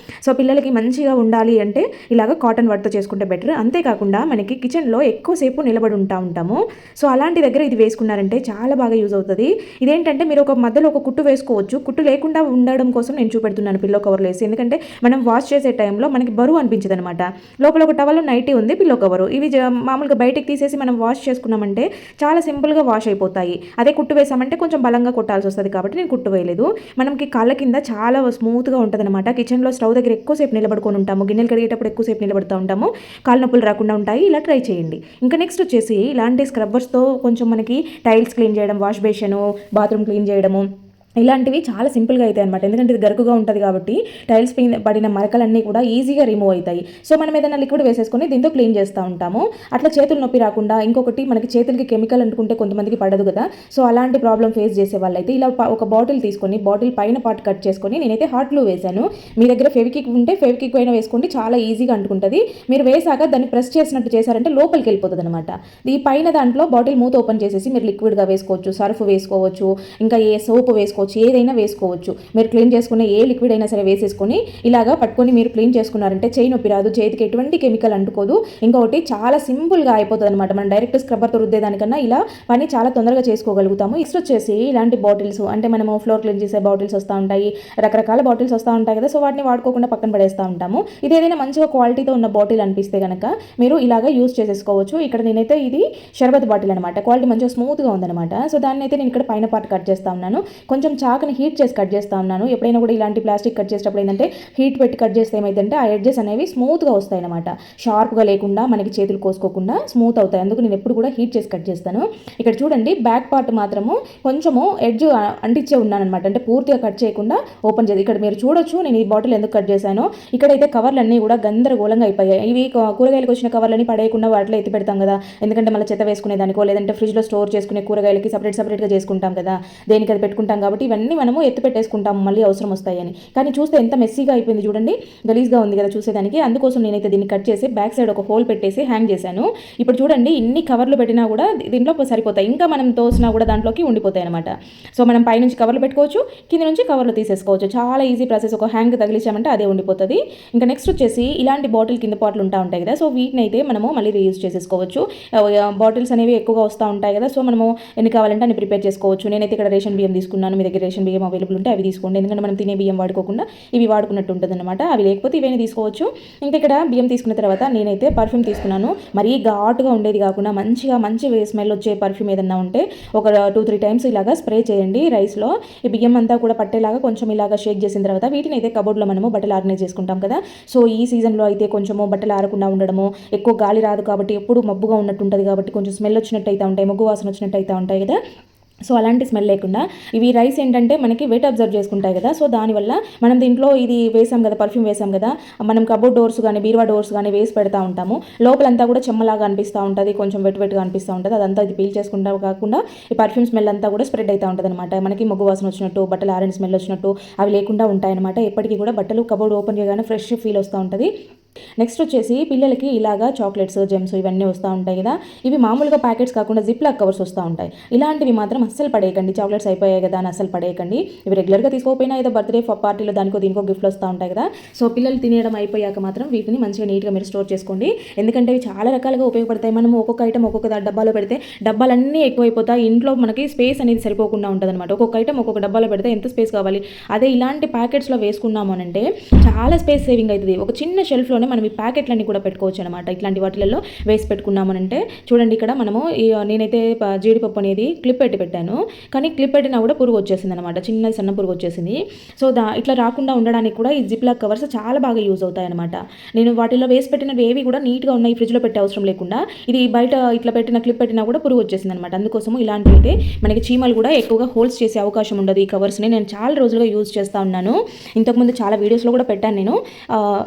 సో పిల్లలకి మంచిగా ఉండాలి అంటే ఇలాగ కాటన్ వర్క్తో చేసుకుంటే బెటర్. అంతేకాకుండా మనకి కిచెన్లో ఎక్కువసేపు నిలబడి ఉంటాము. సో అలాంటి దగ్గర ఇది వేసుకున్నారంటే చాలా బాగా యూజ్ అవుతుంది. ఇదేంటంటే మీరు ఒక మధ్యలో ఒక కుట్టు వేసుకోవచ్చు. కుట్టు లేకుండా ఉండడం కోసం నేను చూపెడుతున్నాను పిల్లో కవర్లో వేసి. ఎందుకంటే మనం వాష్ చేసే టైంలో మనకి బరువు అనిపించదు అనమాట. లోపల ఒక టవల్ నైటీ ఉంది, పిల్లో కవరు, ఇవి మామూలుగా బయటికి తీసేసి మనం వాష్ చేసుకున్నామంటే చాలా సింపుల్గా వాష్ అయిపోతాయి. అదే కుట్టు వేసామంటే కొంచెం బలంగా కొట్టాల్సి వస్తుంది కాబట్టి నేను కుట్టు వేయలేదు. మనకి కాళ్ళ కింద చాలా స్మూత్గా ఉంటుంది అనమాట. కిచెన్లో స్టవ్ దగ్గర ఎక్కువసేపు నిలబడుకొని ఉంటాము, గిన్నెలు కడిగేటప్పుడు ఎక్కువసేపు నిలబడుతూ ఉంటాము, కాళ్ళ నొప్పులు రాకుండా ఉంటాయి. ఇలా ట్రై చేయండి. ఇంకా నెక్స్ట్ వచ్చేసి ఇలాంటి స్క్రబ్బర్స్తో కొంచెం మనకి టైల్స్ క్లీన్ చేయడం, వాష్ బేషను, బాత్రూమ్ క్లీన్ చేయడము ఇలాంటివి చాలా సింపుల్గా అవుతాయి అనమాట. ఎందుకంటే ఇది గరుకుగా ఉంటుంది కాబట్టి టైల్స్ పడిన మరకలన్నీ కూడా ఈజీగా రిమూవ్ అవుతాయి. సో మనం ఏదైనా లిక్విడ్ వేసేసుకొని దీంతో క్లీన్ చేస్తూ ఉంటాము. అట్లా చేతులు నొప్పి రాకుండా, ఇంకొకటి మనకి చేతులకి కెమికల్ అంటుకుంటే కొంతమందికి పడదు కదా, సో అలాంటి ప్రాబ్లం ఫేస్ చేసే వాళ్ళైతే ఇలా ఒక బాటిల్ తీసుకొని బాటిల్ పైన పార్ట్ కట్ చేసుకొని నేనైతే హాట్ గ్లూ వేశాను. మీ దగ్గర ఫెవికిక్ ఉంటే ఫెవికిక్ పైన వేసుకోండి, చాలా ఈజీగా అంటుకుంటుంది. మీరు వేసాక దాన్ని ప్రెస్ చేసినట్టు చేశారంటే లోపలికి వెళ్ళిపోతుంది అనమాట. ఈ పైన దాంట్లో బాటిల్ మూత ఓపెన్ చేసేసి మీరు లిక్విడ్గా వేసుకోవచ్చు, సర్ఫ్ వేసుకోవచ్చు, ఇంకా ఏ సోప్ వేసుకోవచ్చు, చేసుకోవచ్చు, ఏదైనా వేసుకోవచ్చు. మీరు క్లీన్ చేసుకున్న ఏ లిక్విడ్ అయినా సరే వేసేసుకొని ఇలాగా పట్టుకొని మీరు క్లీన్ చేసుకున్నారంటే చేయి నొప్పి రాదు, చేతికి ఎటువంటి కెమికల్ అంటుకోదు. ఇంకొకటి చాలా సింపుల్గా అయిపోతుంది అనమాట. మనం డైరెక్ట్ స్క్రబ్బర్తో రుద్దేదానికన్నా ఇలా పని చాలా తొందరగా చేసుకోగలుగుతాము. నెక్స్ట్ వచ్చేసి ఇలాంటి బాటిల్స్, అంటే మనము ఫ్లోర్ క్లీన్ చేసే బాటిల్స్ వస్తూ ఉంటాయి, రకరకాల బాటిల్స్ వస్తూ ఉంటాయి కదా. సో వాటిని వాడుకోకుండా పక్కన పడేస్తూ ఉంటాము. ఇది ఏదైనా మంచిగా క్వాలిటీతో ఉన్న బాటిల్ అనిపిస్తే కనుక మీరు ఇలాగా యూజ్ చేసేసుకోవచ్చు. ఇక్కడ నేనైతే ఇది షర్బత్ బాటిల్ అనమాట, క్వాలిటీ మంచిగా స్మూత్గా ఉందన్నమాట. సో దాన్ని అయితే నేను ఇక్కడ పైన పార్ట్ కట్ చేస్తా ఉన్నాను. కొంచెం చాకుని హీట్ చేసి కట్ చేస్తా ఉన్నాను. ఎప్పుడైనా కూడా ఇలాంటి ప్లాస్టిక్ కట్ చేసేటప్పుడు ఏంటంటే హీట్ పెట్టి కట్ చేస్తే ఏమైందంటే ఆ ఎడ్జెస్ అనేవి స్మూత్గా వస్తాయి అనమాట. షార్ప్గా లేకుండా మనకి చేతులు కోసుకోకుండా స్మూత్ అవుతాయి. అందుకు నేను ఎప్పుడు కూడా హీట్ చేసి కట్ చేస్తాను. ఇక్కడ చూడండి బ్యాక్ పార్ట్ మాత్రము కొంచెము ఎడ్జ్ అంటించే ఉన్నాను అనమాట, అంటే పూర్తిగా కట్ చేయకుండా ఓపెన్ చేసి. ఇక్కడ మీరు చూడొచ్చు నేను ఈ బాటిల్ ఎందుకు కట్ చేశాను. ఇక్కడైతే కవర్లన్నీ కూడా గందరగోళంగా అయిపోయాయి. ఇవి కూరగాయలకు వచ్చిన కవర్లని పడేయకుండా వాటిలో ఎత్తి పెడతాం కదా, ఎందుకంటే మళ్ళీ చెత్త వేసుకునే దానికో లేదంటే ఫ్రిడ్జ్లో స్టోర్ చేసుకునే కూరగాయలకి సపరేట్గా చేసుకుంటాం కదా, దేనికి అది పెట్టుకుంటాం కాబట్టి ఇవన్నీ మనము ఎత్తి పెట్టేసుకుంటాము మళ్ళీ అవసరం వస్తాయని. కానీ చూస్తే ఎంత మెస్సీగా అయిపోయింది చూడండి, గలీజ్గా ఉంది కదా చూసేదానికి. అందుకోసం నేనైతే దీన్ని కట్ చేసి బ్యాక్ సైడ్ ఒక హోల్ పెట్టేసి హ్యాంగ్ చేశాను. ఇప్పుడు చూడండి ఇన్ని కవర్లు పెట్టినా కూడా దీంట్లో సరిపోతాయి, ఇంకా మనం తోసినా కూడా దాంట్లోకి ఉండిపోతాయి అనమాట. సో మనం పైనుంచి కవర్లు పెట్టుకోవచ్చు, కింద నుంచి కవర్లు తీసేసుకోవచ్చు. చాలా ఈజీ ప్రాసెస్. ఒక హ్యాంగ్ తగిలించామంటే అదే ఉండిపోతుంది. ఇంకా నెక్స్ట్ వచ్చేసి ఇలాంటి బాటిల్ కింద పాటలు ఉంటాయి కదా, సో వీటిని అయితే మనము మళ్ళీ రీయూజ్ చేసేసుకోవచ్చు. బాటిల్స్ అనేవి ఎక్కువగా వస్తూ ఉంటాయి కదా, సో మనము ఎన్ని కావాలంటే అన్ని ప్రిపేర్ చేసుకోవచ్చు. నేనైతే ఇక్కడ రేషన్ బియ్యం తీసుకున్నాను. మీ దగ్గర రేషన్ బియ్యం అవైలబుల్ ఉంటే అవి తీసుకోండి, ఎందుకంటే మనం తినే బియ్యం వాడుకోకుండా ఇవి వాడుకున్నట్టు ఉంటుంది అనమాట. అవి లేకపోతే ఇవన్నీ తీసుకోవచ్చు. ఇంకా ఇక్కడ బియ్యం తీసుకున్న తర్వాత నేనైతే పర్ఫ్యూమ్ తీసుకున్నాను. మరీ ఘాటుగా ఉండేది కాకుండా మంచి స్మెల్ వచ్చే పర్ఫ్యూమ్ ఏదన్నా ఉంటే ఒక 2-3 టైమ్స్ ఇలాగా స్ప్రే చేయండి రైస్లో. ఈ బియ్యం అంతా కూడా పట్టేలాగా కొంచెం ఇలాగా షేక్ చేసిన తర్వాత వీటిని అయితే కబోర్డ్లో మనము బట్టలు ఆర్గనైజ్ చేసుకుంటాం కదా. సో ఈ సీజన్లో అయితే కొంచెము బట్టలు ఆరకుండా ఉండడము, ఎక్కువ గాలి రాదు కాబట్టి ఎప్పుడు మబ్బుగా ఉన్నట్టు ఉంటుంది కాబట్టి కొంచెం స్మెల్ వచ్చినట్టు అయితే ఉంటాయి, మొగ్గు వాసన వచ్చినట్టు అయితే ఉంటాయి కదా. సో అలాంటి స్మెల్ లేకుండా ఇవి రైస్ ఏంటంటే మనకి వెయిట్ అబ్జర్వ్ చేసుకుంటాయి కదా, సో దానివల్ల మనం దీంట్లో ఇది వేసాం కదా, పర్ఫ్యూమ్ వేసాం కదా, మనం కబోర్డ్ డోర్స్ కానీ బీరువా డోర్స్ కానీ వేసి పెడతా ఉంటాము. లోపలంతా కూడా చెమ్మలాగా అనిపిస్తూ ఉంటుంది, కొంచెం వెట్గా అనిపిస్తూ ఉంటుంది. అదంతా ఇది పీల్ చేసుకుంటా కాకుండా ఈ పర్ఫ్యూమ్ స్మెల్ అంతా కూడా స్ప్రెడ్ అవుతూ ఉంటుంది అనమాట. మనకి మొగ్గు వాసన వచ్చినట్టు, బట్టలు ఆరెంజ్ స్మెల్ వచ్చినట్టు అవి లేకుండా ఉంటాయన్నమాట. ఎప్పటికీ కూడా బట్టలు కబోర్డ్ ఓపెన్ చేయగానే ఫ్రెష్ ఫీల్ వస్తూ ఉంటుంది. నెక్స్ట్ వచ్చేసి పిల్లలకి ఇలాగా చాక్లెట్స్, జెమ్స్ ఇవన్నీ వస్తూ ఉంటాయి కదా, ఇవి మామూలుగా ప్యాకెట్స్ కాకుండా జిప్ లాక్ కవర్స్ వస్తూ ఉంటాయి. ఇలాంటివి మాత్రం అస్సలు పడేయకండి. చాక్లెట్స్ అయిపోయాయి కదా అని అస్సలు పడేయకండి. ఇవి రెగ్యులర్గా తీసుకోకపోయినా ఏదో బర్త్డే పార్టీలో దానికో దీనికో గిఫ్ట్లు వస్తూ ఉంటాయి కదా, సో పిల్లలు తినేయడం అయిపోయాక మాత్రం వీటిని మంచిగా నీట్గా మీరు స్టోర్ చేసుకోండి. ఎందుకంటే ఇవి చాలా రకాలుగా ఉపయోగపడతాయి. మనం ఒక్కొక్క ఐటమ్ ఒక్కొక్క డబ్బాలో పెడితే డబ్బాలన్నీ ఎక్కువైపోతాయి, ఇంట్లో మనకి స్పేస్ అనేది సరిపోకుండా ఉంటుంది అనమాట. ఒక్కొక్క ఐటమ్ ఒక్కొక్క డబ్బాలో పెడితే ఎంత స్పేస్ కావాలి, అదే ఇలాంటి ప్యాకెట్స్లో వేసుకున్నాము అంటే చాలా స్పేస్ సేవింగ్ అవుతుంది. ఒక చిన్న షెల్ఫ్లోనే మనం ఈ ప్యాకెట్లన్నీ కూడా పెట్టుకోవచ్చు అనమాట. ఇట్లాంటి వాటిలలో వేసి పెట్టుకున్నామనంటే చూడండి, ఇక్కడ మనము నేనైతే జీడిపప్పు అనేది క్లిప్ పెట్టి పెట్టాను, కానీ క్లిప్ పెట్టినా కూడా పురుగు వచ్చేసింది అనమాట, చిన్న సన్న పురుగు వచ్చేసింది. సో ఇట్లా రాకుండా ఉండడానికి కూడా ఈ జిప్ లాక్ కవర్స్ చాలా బాగా యూజ్ అవుతాయి అనమాట. నేను వాటిలో వేసి పెట్టినవి ఏవి కూడా నీట్గా ఉన్నాయి, ఫ్రిడ్జ్లో పెట్టే అవసరం లేకుండా. ఇది బయట ఇట్లా పెట్టిన క్లిప్ పెట్టినా కూడా పురుగు వచ్చేసింది అనమాట. అందుకోసము ఇలాంటివి అయితే మనకి చీమలు కూడా ఎక్కువగా హోల్స్ చేసే అవకాశం ఉండదు. ఈ కవర్స్ని నేను చాలా రోజులుగా యూజ్ చేస్తూ ఉన్నాను, ఇంతకుముందు చాలా వీడియోస్లో కూడా పెట్టాను నేను,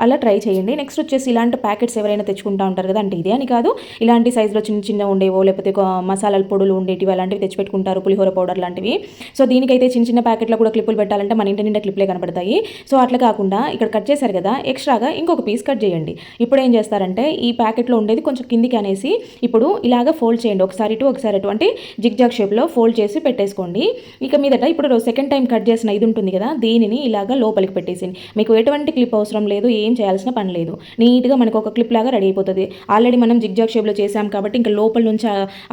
అలా ట్రై చేయండి. నెక్స్ట్ వచ్చేసి ఇలాంటి ప్యాకెట్స్ ఎవరైనా తెచ్చుకుంటూ ఉంటారు కదా, అంటే ఇదే అని కాదు, ఇలాంటి సైజులో చిన్న ఉండేవో లేకపోతే మసాలాల పొడులు ఉండేటివి అలాంటివి తెచ్చిపెట్టుకుంటారు, పులిహోర పౌడర్ లాంటివి. సో దీనికైతే చిన్న ప్యాకెట్లో కూడా క్లిప్పులు పెట్టాలంటే మన ఇంటి నిండా క్లిప్లే కనపడతాయి. సో అట్లా కాకుండా ఇక్కడ కట్ చేశారు కదా, ఎక్స్ట్రాగా ఇంకొక పీస్ కట్ చేయండి. ఇప్పుడు ఏం చేస్తారంటే ఈ ప్యాకెట్లో ఉండేది కొంచెం కిందికి అనేసి ఇప్పుడు ఇలాగ ఫోల్డ్ చేయండి, ఒకసారి ఇటు ఒకసారి ఇటు, అంటే జిగ్జాగ్ షేప్లో ఫోల్డ్ చేసి పెట్టేసుకోండి. ఇక మీదట ఇప్పుడు సెకండ్ టైం కట్ చేసిన ఇది ఉంటుంది కదా, దీనిని ఇలాగ లోపలికి పెట్టేసి మీకు ఎటువంటి క్లిప్ అవసరం లేదు, ఏం చేయాల్సిన పని లేదు. నీట్గా మనకు ఒక క్లిప్ లాగా రెడీ అయిపోతుంది. ఆల్రెడీ మనం జిగ్జాగ్ షేప్లో చేసాం కాబట్టి ఇంకా లోపల నుంచి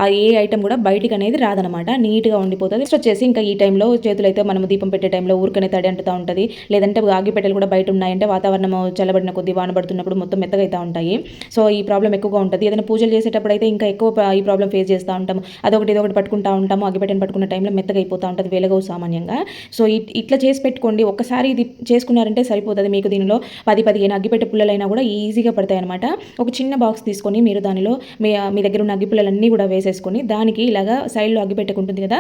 ఆ ఏ ఐటమ్ కూడా బయటికి అనేది రాదనమాట, నీట్గా ఉండిపోతుంది. నెక్స్ట్ వచ్చేసి ఇంకా ఈ టైంలో చేతులు అయితే మనం దీపం పెట్టే టైంలో ఊరికనే తడి అంటుతూ ఉంటుంది, లేదంటే ఆగిపెట్టెలు కూడా బయట ఉన్నాయంటే వాతావరణం చల్లబడిన కొద్ది వాన పడుతున్నప్పుడు మొత్తం మెత్తగా అవుతూ ఉంటాయి. సో ఈ ప్రాబ్లం ఎక్కువగా ఉంటుంది. ఏదైనా పూజలు చేసేటప్పుడు అయితే ఇంకా ఎక్కువ ఈ ప్రాబ్లం ఫేస్ చేస్తూ ఉంటాము. అదొకటి ఇదొకటి పట్టుకుంటూ ఉంటాము, అగిపెట్టెని పట్టుకున్న టైంలో మెత్తగా అయిపోతూ ఉంటుంది, వెలగవు సామాన్యంగా. సో ఇట్లా చేసి పెట్టుకోండి. ఒక్కసారి ఇది చేసుకున్నారంటే సరిపోతుంది. మీకు దీనిలో 10-15 అగ్గిపెట్టె పుల్లలైనా కూడా ఈజీగా పడతాయి అనమాట. ఒక చిన్న బాక్స్ తీసుకొని మీరు దానిలో మీ దగ్గర ఉన్న అగ్గిపుల్లలన్నీ కూడా వేసేసుకొని దానికి ఇలాగా సైడ్లో అగ్గిపెట్టుకుంటుంది కదా,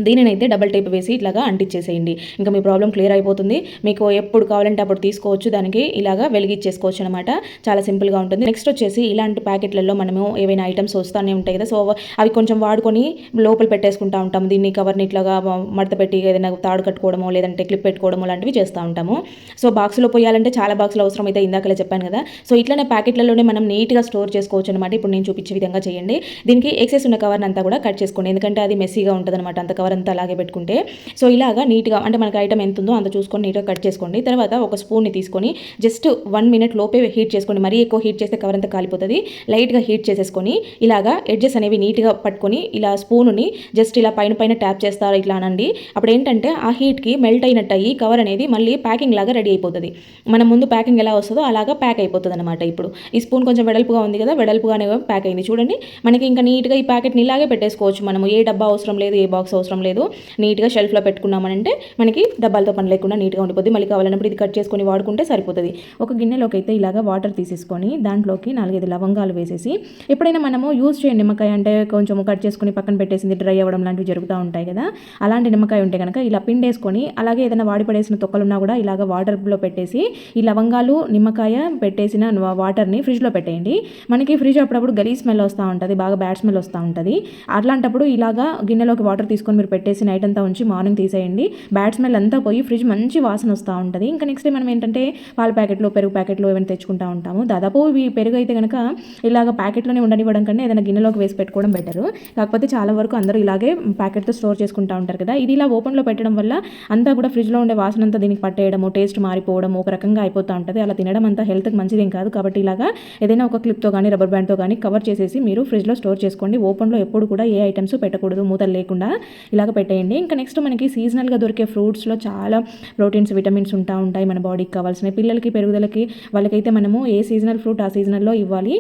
దీనినైతే డబల్ టేప్ వేసి ఇట్లాగా అంటించేసేయండి. ఇంకా మీ ప్రాబ్లం క్లియర్ అయిపోతుంది. మీకు ఎప్పుడు కావాలంటే అప్పుడు తీసుకోవచ్చు, దానికి ఇలాగా వెలిగించేసుకోవచ్చు అనమాట. చాలా సింపుల్గా ఉంటుంది. నెక్స్ట్ వచ్చేసి ఇలాంటి ప్యాకెట్లలో మనము ఏవైనా ఐటమ్స్ వస్తూనే ఉంటాయి కదా, సో అవి కొంచెం వాడుకొని లోపల పెట్టేసుకుంటూ ఉంటాము. దీన్ని కవర్ని ఇట్లాగా మడత పెట్టి ఏదైనా తాడు కట్టుకోవడమో లేదంటే క్లిప్ పెట్టుకోవడమో లాంటివి చేస్తూ ఉంటాము. సో బాక్స్లో పోయాలంటే చాలా బాక్సులు అవసరం అయితే ఇందాకలే చెప్పాను కదా. సో ఇట్లనే ప్యాకెట్లలోనే మనం నీట్గా స్టోర్ చేసుకోవచ్చు అనమాట. ఇప్పుడు నేను చూపించే విధంగా చేయండి. దీనికి ఎక్సెస్ ఉన్న కవర్ని అంతా కూడా కట్ చేసుకోండి, ఎందుకంటే అది మెస్సీగా ఉంటుంది అనమాట. అంత కవర్ అంతా అలాగే పెట్టుకుంటే. సో ఇలాగా నీట్గా అంటే మనకి ఐటమ్ ఎంత ఉందో అంత చూసుకొని నీట్గా కట్ చేసుకోండి. తర్వాత ఒక స్పూన్ని తీసుకొని జస్ట్ 1 మినిట్ లోపే హీట్ చేసుకోండి. మరీ ఎక్కువ హీట్ చేస్తే కవర్ అంతా కాలిపోతుంది. లైట్గా హీట్ చేసేసుకొని ఇలాగా ఎడ్జెస్ అనేవి నీట్గా పట్టుకొని ఇలా స్పూన్ని జస్ట్ ఇలా పైన పైన ట్యాప్ చేస్తారు ఇట్లా అనండి. అప్పుడు ఏంటంటే ఆ హీట్కి మెల్ట్ అయినట్టు అయ్యి కవర్ అనేది మళ్ళీ ప్యాకింగ్ లాగా రెడీ అయిపోతుంది. మనం ముందు ప్యాకింగ్ ఎలా వస్తుందో అలాగా ప్యాక్ అయిపోతుంది అనమాట. ఇప్పుడు ఈ స్పూన్ కొంచెం వెడల్పుగా ఉంది కదా, వెడల్పుగానే ప్యాక్ అయింది చూడండి. మనకి ఇంకా నీట్గా ఈ ప్యాకెట్ని ఇలాగే పెట్టేసుకోవచ్చు. మనము ఏ డబ్బా అవసరం లేదు, ఏ బాక్స్ అవసరం లేదు. నీట్గా షెల్ఫ్లో పెట్టుకున్నామనంటే మనకి డబ్బాలతో పని లేకుండా నీట్గా ఉండిపోద్ది. మళ్ళీ కావాలన్నప్పుడు ఇది కట్ చేసుకొని వాడుకుంటే సరిపోతుంది. ఒక గిన్నెలోకి అయితే ఇలాగా వాటర్ తీసేసుకొని దాంట్లోకి 4-5 లవంగాలు వేసేసి, ఎప్పుడైనా మనము యూజ్ చేయండి నిమ్మకాయ అంటే కొంచెం కట్ చేసుకొని పక్కన పెట్టేసింది డ్రై అవ్వడం లాంటివి జరుగుతూ ఉంటాయి కదా, అలాంటి నిమ్మకాయ ఉంటే కనుక ఇలా పిండేసుకొని అలాగే ఏదైనా వాడి పడేసిన తొక్కలున్నా కూడా ఇలాగ వాటర్లో పెట్టేసి ఈ లవంగాలు నిమ్మకాయ పెట్టేసిన వాటర్ని ఫ్రిడ్జ్లో పెట్టేయండి. మనకి ఫ్రిడ్జ్ అప్పుడప్పుడు గలీజ్ స్మెల్ వస్తూ ఉంటుంది, బాగా బ్యాడ్ స్మెల్ వస్తూ ఉంటుంది. అట్లాంటప్పుడు ఇలాగా గిన్నెలోకి వాటర్ తీసుకొని మీరు పెట్టేసి నైట్ అంతా ఉంచి మార్నింగ్ తీసేయండి. బ్యాడ్ స్మెల్ అంతా పోయి ఫ్రిడ్జ్ మంచి వాసన వస్తూ ఉంటుంది. ఇంకా నెక్స్ట్ డే మనం ఏంటంటే పాల ప్యాకెట్లు, పెరుగు ప్యాకెట్లు ఏమైనా తెచ్చుకుంటూ ఉంటాము. దాదాపు ఇవి పెరుగు అయితే కనుక ఇలాగ ప్యాకెట్లోనే ఉండనివ్వడం కన్నా ఏదైనా గిన్నెలోకి వేసి పెట్టుకోవడం బెటర్. కాకపోతే చాలా వరకు అందరూ ఇలాగే ప్యాకెట్తో స్టోర్ చేసుకుంటూ ఉంటారు కదా. ఇది ఇలా ఓపెన్లో పెట్టడం వల్ల అంతా కూడా ఫ్రిడ్జ్లో ఉండే వాసన అంతా దీనికి పట్టేయడము, టేస్ట్ మారిపోవడం ఒక రకంగా అయిపోతూ ఉంటుంది. అలా తినడం అంతా హెల్త్కి మంచిదేం కాదు. కాబట్టి ఇలాగా ఏదైనా ఒక క్లిప్తో కానీ రబ్బర్ బ్యాండ్తో కానీ కవర్ చేసేసి మీరు ఫ్రిడ్జ్లో స్టోర్ చేసుకోండి. ఓపెన్లో ఎప్పుడు కూడా ఏ ఐటమ్స్ పెట్టకూడదు, మూతలు లేకుండా ఇలాగ పెట్టేయండి. ఇంకా నెక్స్ట్ మనకి సీజనల్గా దొరికే ఫ్రూట్స్లో చాలా ప్రోటీన్స్, విటమిన్స్ ఉంటాయి మన బాడీకి కావాల్సినవి. పిల్లలకి పెరుగుదలకి వాళ్ళకైతే మనము ఏ సీజనల్ ఫ్రూట్ ఆ సీజనల్లో ఇవ్వాలి.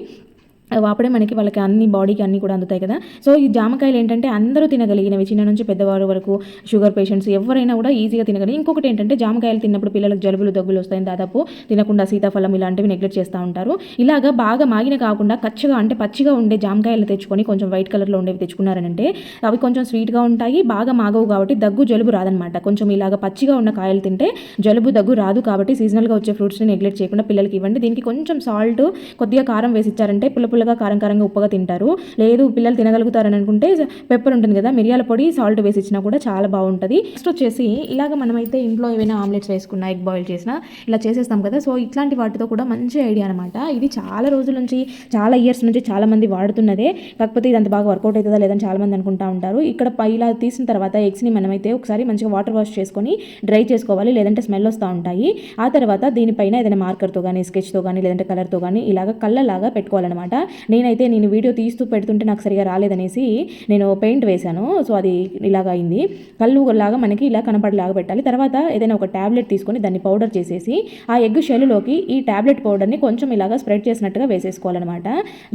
అప్పుడే మనకి వాళ్ళకి అన్ని బాడీకి అన్నీ కూడా అందుతాయి కదా. సో ఈ జామకాయలు ఏంటంటే అందరూ తినగలిగినవి, చిన్న నుంచి పెద్దవారు వరకు, షుగర్ పేషెంట్స్ ఎవరైనా కూడా ఈజీగా తినగలిగి. ఇంకొకటి ఏంటంటే జామకాయలు తిన్నప్పుడు పిల్లలకు జలుబులు, దగ్గులు వస్తాయని దాదాపు తినకుండా సీతాఫలం ఇలాంటివి నెగ్లెక్ట్ చేస్తూ ఉంటారు. ఇలాగా బాగా మాగిన కాకుండా కచ్చగా అంటే పచ్చిగా ఉండే జామకాయలు తెచ్చుకొని కొంచెం వైట్ కలర్లో ఉండేవి తెచ్చుకున్నారనంటే అవి కొంచెం స్వీట్గా ఉంటాయి, బాగా మాగవు కాబట్టి దగ్గు జలుబు రాదనమాట. కొంచెం ఇలాగ పచ్చిగా ఉన్న కాయలు తింటే జలుబు దగ్గు రాదు. కాబట్టి సీజనల్గా వచ్చే ఫ్రూట్స్ని నెగ్లెక్ట్ చేయకుండా పిల్లలకి ఇవ్వండి. దీనికి కొంచెం సాల్ట్, కొద్దిగా కారం వేసి ఇచ్చారంటే పుల్లగా కారంగా ఉప్పగా తింటారు. లేదు పిల్లలు తినగలుగుతారని అనుకుంటే పెప్పర్ ఉంటుంది కదా, మిరియాల పొడి, సాల్ట్ వేసి ఇచ్చినా కూడా చాలా బాగుంటుంది. నెక్స్ట్ వచ్చేసి ఇలాగ మనమైతే ఇంట్లో ఏమైనా ఆమ్లెట్స్ వేసుకున్నా, ఎగ్ బాయిల్ చేసినా ఇలా చేసేస్తాం కదా. సో ఇట్లాంటి వాటితో కూడా మంచి ఐడియా అనమాట. ఇది చాలా రోజుల నుంచి, చాలా ఇయర్స్ నుంచి చాలా మంది వాడుతున్నదే. కాకపోతే ఇదంత బాగా వర్కౌట్ అవుతుందా లేదని చాలా మంది అనుకుంటా ఉంటారు. ఇక్కడ ఇలా తీసిన తర్వాత ఎగ్స్ని మనమైతే ఒకసారి మంచిగా వాటర్ వాష్ చేసుకొని డ్రై చేసుకోవాలి, లేదంటే స్మెల్ వస్తూ ఉంటాయి. ఆ తర్వాత దీనిపైన ఏదైనా మార్కర్తో కానీ, స్కెచ్తో కానీ, లేదంటే కలర్తో కానీ ఇలాగ కళ్ళలాగా పెట్టుకోవాలన్నమాట. నేను వీడియో తీస్తూ పెడుతుంటే నాకు సరిగా రాలేదనేసి నేను పెయింట్ వేశాను. సో అది ఇలాగ అయింది. కళ్ళు లాగా మనకి ఇలా కనపడేలాగా పెట్టాలి. తర్వాత ఏదైనా ఒక ట్యాబ్లెట్ తీసుకొని దాన్ని పౌడర్ చేసేసి ఆ ఎగ్ షెల్లోకి ఈ ట్యాబ్లెట్ పౌడర్ని కొంచెం ఇలాగా స్ప్రెడ్ చేసినట్టుగా వేసేసుకోవాలన్నమాట,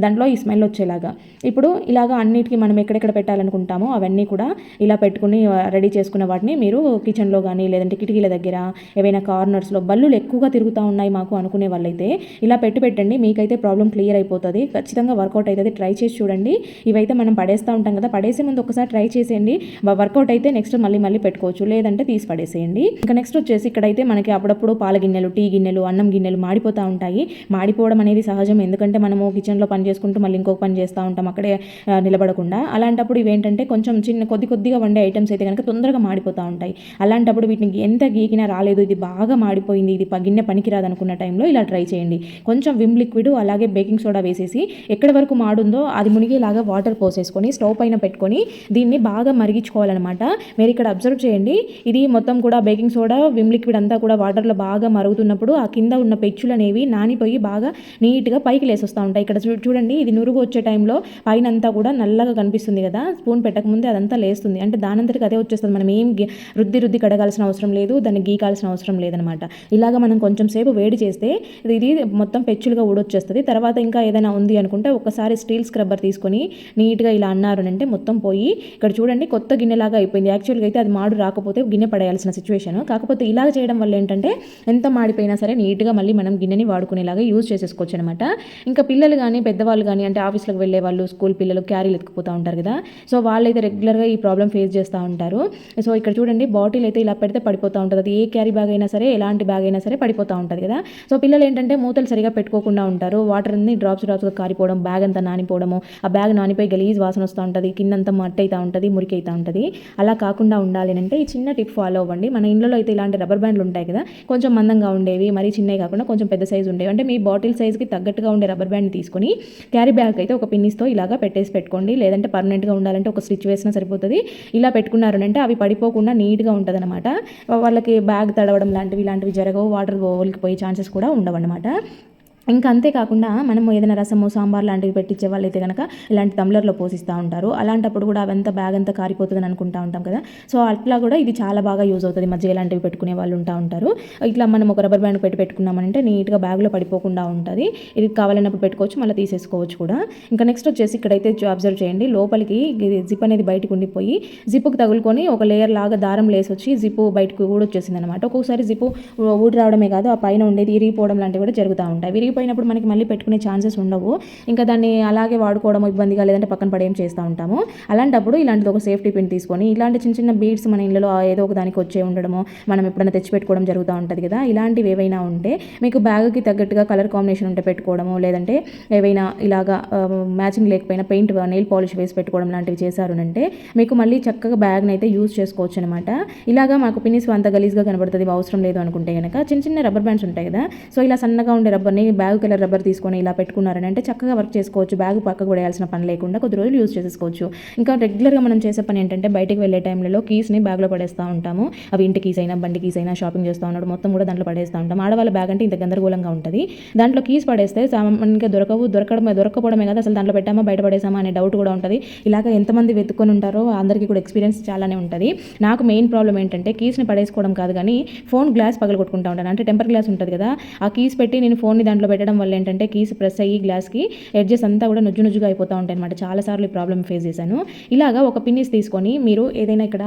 దాంట్లో ఈ స్మెల్ వచ్చేలాగా. ఇప్పుడు ఇలాగా అన్నిటికీ మనం ఎక్కడెక్కడ పెట్టాలనుకుంటామో అవన్నీ కూడా ఇలా పెట్టుకుని రెడీ చేసుకున్న వాటిని మీరు కిచెన్లో కానీ, లేదంటే కిటికీల దగ్గర, ఏవైనా కార్నర్స్లో బల్లులు ఎక్కువగా తిరుగుతూ ఉన్నాయి మాకు అనుకునే వాళ్ళైతే ఇలా పెట్టండి. మీకైతే ప్రాబ్లం క్లియర్ అయిపోతుంది. ఖచ్చితంగా వర్కౌట్ అవుతుంది. ట్రై చేసి చూడండి. ఇవైతే మనం పడేస్తూ ఉంటాం కదా, పడేసే ముందు ఒకసారి ట్రై చేసేయండి. వర్కౌట్ అయితే నెక్స్ట్ మళ్ళీ పెట్టుకోవచ్చు, లేదంటే తీసి పడేసేయండి. ఇంకా నెక్స్ట్ వచ్చేసి ఇక్కడైతే మనకి అప్పుడప్పుడు పాల గిన్నెలు, టీ గిన్నెలు, అన్నం గిన్నెలు మాడిపోతూ ఉంటాయి. మాడిపోవడం అనేది సహజం, ఎందుకంటే మనము కిచెన్లో పని చేసుకుంటూ మళ్ళీ ఇంకొక పని చేస్తూ ఉంటాం అక్కడే నిలబడకుండా. అలాంటప్పుడు ఇవేంటంటే కొంచెం కొద్దిగా వండే ఐటమ్స్ అయితే కనుక తొందరగా మాడిపోతూ ఉంటాయి. అలాంటప్పుడు వీటిని ఎంత గీకినా రాలేదు, ఇది బాగా మాడిపోయింది, ఇది గిన్నె పనికిరాదు అనుకున్న టైంలో ఇలా ట్రై చేయండి. కొంచెం విమ్ లిక్విడ్ అలాగే బేకింగ్ సోడా వేసేసి ఎక్కడి వరకు మాడుందో అది మునిగేలాగా వాటర్ పోసేసుకొని స్టవ్ పైన పెట్టుకొని దీన్ని బాగా మరిగించుకోవాలన్నమాట. మీరు ఇక్కడ అబ్జర్వ్ చేయండి, ఇది మొత్తం కూడా బేకింగ్ సోడా, విమ్ లిక్విడ్ అంతా కూడా వాటర్లో బాగా మరుగుతున్నప్పుడు ఆ కింద ఉన్న పెచ్చులు అనేవి నానిపోయి బాగా నీట్గా పైకి లేసొస్తూ ఉంటాయి. ఇక్కడ చూడండి, ఇది నురుగు వచ్చే టైంలో పైన అంతా కూడా నల్లగా కనిపిస్తుంది కదా, స్పూన్ పెట్టకముందే అదంతా లేస్తుంది. అంటే దానంతటికి అదే వచ్చేస్తుంది. మనం ఏం రుద్ది కడగాల్సిన అవసరం లేదు, దాన్ని గీకాల్సిన అవసరం లేదనమాట. ఇలాగ మనం కొంచెం సేపు వేడి చేస్తే ఇది మొత్తం పెచ్చులుగా ఊడొచ్చేస్తుంది. తర్వాత ఇంకా ఏదైనా ఉంది అనుకుంటే ఒకసారి స్టీల్ స్క్రబ్బర్ తీసుకొని నీట్గా ఇలా అన్నారు అంటే మొత్తం పోయి ఇక్కడ చూడండి కొత్త గిన్నెలాగా అయిపోయింది. యాక్చువల్గా అయితే అది మాడు రాకపోతే గిన్నె పడేయాల్సిన సిచ్యువేషన్. కాకపోతే ఇలాగ చేయడం వల్ల ఏంటంటే ఎంత మాడిపోయినా సరే నీట్గా మళ్ళీ మనం గిన్నెని వాడుకునేలాగా యూజ్ చేసేసుకోవచ్చు అనమాట. ఇంకా పిల్లలు కానీ, పెద్దవాళ్ళు కానీ, అంటే ఆఫీస్లకు వెళ్ళే వాళ్ళు, స్కూల్ పిల్లలు క్యారీలు ఎత్తుకుపోతూ ఉంటారు కదా, సో వాళ్ళైతే రెగ్యులర్గా ఈ ప్రాబ్లం ఫేస్ చేస్తూ ఉంటారు. సో ఇక్కడ చూడండి, బాటిల్ అయితే ఇలా పెడితే పడిపోతూ ఉంటుంది. అది ఏ క్యారీ బ్యాగ్ అయినా సరే, ఎలాంటి బ్యాగ్ అయినా సరే పడిపోతూ ఉంటుంది కదా. సో పిల్లలు ఏంటంటే మూతలు సరిగా పెట్టుకోకుండా ఉంటారు, వాటర్ అన్ని డ్రాప్స్గా కారిపోవడం, బ్యాగ్ అంతా నానిపోవడము, ఆ బ్యాగ్ నానిపోయి గలీజ్ వాసన వస్తూ ఉంటుంది, కిందంతా మట్టి అవుతూ ఉంటుంది, మురికి అవుతూ ఉంటుంది. అలా కాకుండా ఉండాలి అంటే ఈ చిన్న టిప్ ఫాలో అవ్వండి. మన ఇంట్లో అయితే ఇలాంటి రబ్బర్ బ్యాండ్లు ఉంటాయి కదా, కొంచెం మందంగా ఉండేవి, మరీ చిన్నవి కాకుండా కొంచెం పెద్ద సైజు ఉండేవి, అంటే మీ బాటిల్ సైజ్కి తగ్గట్టుగా ఉండే రబ్బర్ బ్యాండ్ తీసుకొని క్యారీ బ్యాగ్ అయితే ఒక పిన్నిస్తో ఇలాగా పెట్టుకోండి. లేదంటే పర్మనెంట్గా ఉండాలంటే ఒక స్టిచ్ వేసినా సరిపోతుంది. ఇలా పెట్టుకున్నారంటే అవి పడిపోకుండా నీట్గా ఉంటుంది అనమాట. వాళ్ళకి బ్యాగ్ తడవడం ఇలాంటివి జరగవు, వాటర్ ఒలికిపోయే ఛాన్సెస్ కూడా ఉండవన్నమాట. ఇంకా అంతేకాకుండా మనం ఏదైనా రసము, సాంబార్ లాంటివి పెట్టించే వాళ్ళైతే కనుక ఇలాంటి టంబ్లర్లో పోసిస్తూ ఉంటారు. అలాంటప్పుడు కూడా అవంతా బ్యాగ్ అంతా కారిపోతుందని అనుకుంటూ ఉంటాం కదా. సో అట్లా కూడా ఇది చాలా బాగా యూజ్ అవుతుంది. మజ్జిగ లాంటివి పెట్టుకునే వాళ్ళు ఉంటారు. ఇట్లా మనం ఒక రబ్బర్ బ్యాండ్ పెట్టుకున్నామంటే నీట్గా బ్యాగ్లో పడిపోకుండా ఉంటుంది. ఇది కావాలన్నప్పుడు పెట్టుకోవచ్చు, మళ్ళీ తీసేసుకోవచ్చు కూడా. ఇంకా నెక్స్ట్ వచ్చేసి ఇక్కడైతే అబ్జర్వ్ చేయండి, లోపలికి జిప్ అనేది బయటకు ఉండిపోయి జిప్పుకి తగులుకొని ఒక లేయర్ లాగా దారం లేసి వచ్చి జిప్పు బయటకు ఊడొచ్చేసింది అనమాట. ఒక్కొక్కసారి జిప్పు ఊడి రావడమే కాదు, ఆ పైన ఉండేది ఇరిగిపోవడం లాంటివి కూడా జరుగుతూ ఉంటాయి. పోయినప్పుడు మనకి మళ్ళీ పెట్టుకునే ఛాన్సెస్ ఉండవు. ఇంకా దాన్ని అలాగే వాడుకోవడం ఇబ్బందిగా, లేదంటే పక్కన పడేం చేస్తూ ఉంటాము. అలాంటప్పుడు ఇలాంటిది ఒక సేఫ్టీ పిన్ తీసుకొని ఇలాంటి చిన్న చిన్న బీడ్స్ మన ఇళ్ళలో ఏదో ఒక దానికి వచ్చే ఉండడము, మనం ఎప్పుడైనా తెచ్చిపెట్టుకోవడం జరుగుతూ ఉంటుంది కదా. ఇలాంటివి ఏవైనా ఉంటే మీకు బ్యాగ్కి తగ్గట్టుగా కలర్ కాంబినేషన్ ఉంటే పెట్టుకోవడము, లేదంటే ఏవైనా ఇలాగా మ్యాచింగ్ లేకపోయినా పెయింట్, నెయిల్ పాలిష్ వేసి పెట్టుకోవడం లాంటివి చేశారు అంటే మీకు మళ్ళీ చక్కగా బ్యాగ్ని అయితే యూజ్ చేసుకోవచ్చు అనమాట. ఇలాగా మాకు పిన్నిస్ అంత గలీజ్గా కనబడుతుంది, అవసరం లేదు అనుకుంటే కనుక చిన్న చిన్న రబ్బర్ బ్యాండ్స్ ఉంటాయి కదా. సో ఇలా సన్నగా ఉండే రబ్బర్ని బ్యాగ్ కలర్ రబ్బర్ తీసుకొని ఇలా పెట్టుకున్నారని అంటే చక్కగా వర్క్ చేసుకోవచ్చు. బ్యాగ్ పక్కకు పడేయాల్సిన పని లేకుండా కొద్ది రోజులు యూజ్ చేసుకోవచ్చు. ఇంకా రెగ్యులర్గా మనం చేసే పని ఏంటంటే బయటకు వెళ్ళే టైంలో కీస్ని బ్యాగ్లో పడేస్తూ ఉంటాము. అవి ఇంటి కీస్ అయినా, బండి కీస్ అయినా, షాపింగ్ చేస్తూ ఉన్నాడు మొత్తం కూడా దాంట్లో పడేస్తూ ఉంటాం. ఆడవాళ్ళ బ్యాగ్ అంటే ఇంత గందరగోళంగా ఉంటుంది. దాంట్లో కీస్ పడేస్తే సామాన్యంగా దొరకపోవడమే కదా, అసలు దాంట్లో పెట్టామా బయట పడేసామా అనే డౌట్ కూడా ఉంటుంది. ఇలాగ ఎంతమంది వెతుక్కొని ఉంటారో అందరికీ కూడా ఎక్స్పీరియన్స్ చాలానే ఉంటుంది. నాకు మెయిన్ ప్రాబ్లం ఏంటంటే కీస్ని పడేసుకోవడం కాదు కానీ ఫోన్ గ్లాస్ పగలగొట్టుకుంటూ ఉంటాను. అంటే టెంపర్ గ్లాస్ ఉంటుంది కదా, ఆ కీస్ పెట్టి నేను ఫోన్ని దాంట్లో పెట్టడం వల్ల ఏంటంటే కీస్ ప్రెస్ అయ్యి గ్లాస్కి ఎడ్జెస్ అంతా కూడా నుజ్జుగా అయిపోతూ ఉంటాయి అనమాట. చాలాసార్లు ఈ ప్రాబ్లమ్ ఫేస్ చేశాను. ఇలాగా ఒక పిన్నిస్ తీసుకొని మీరు ఏదైనా ఇక్కడ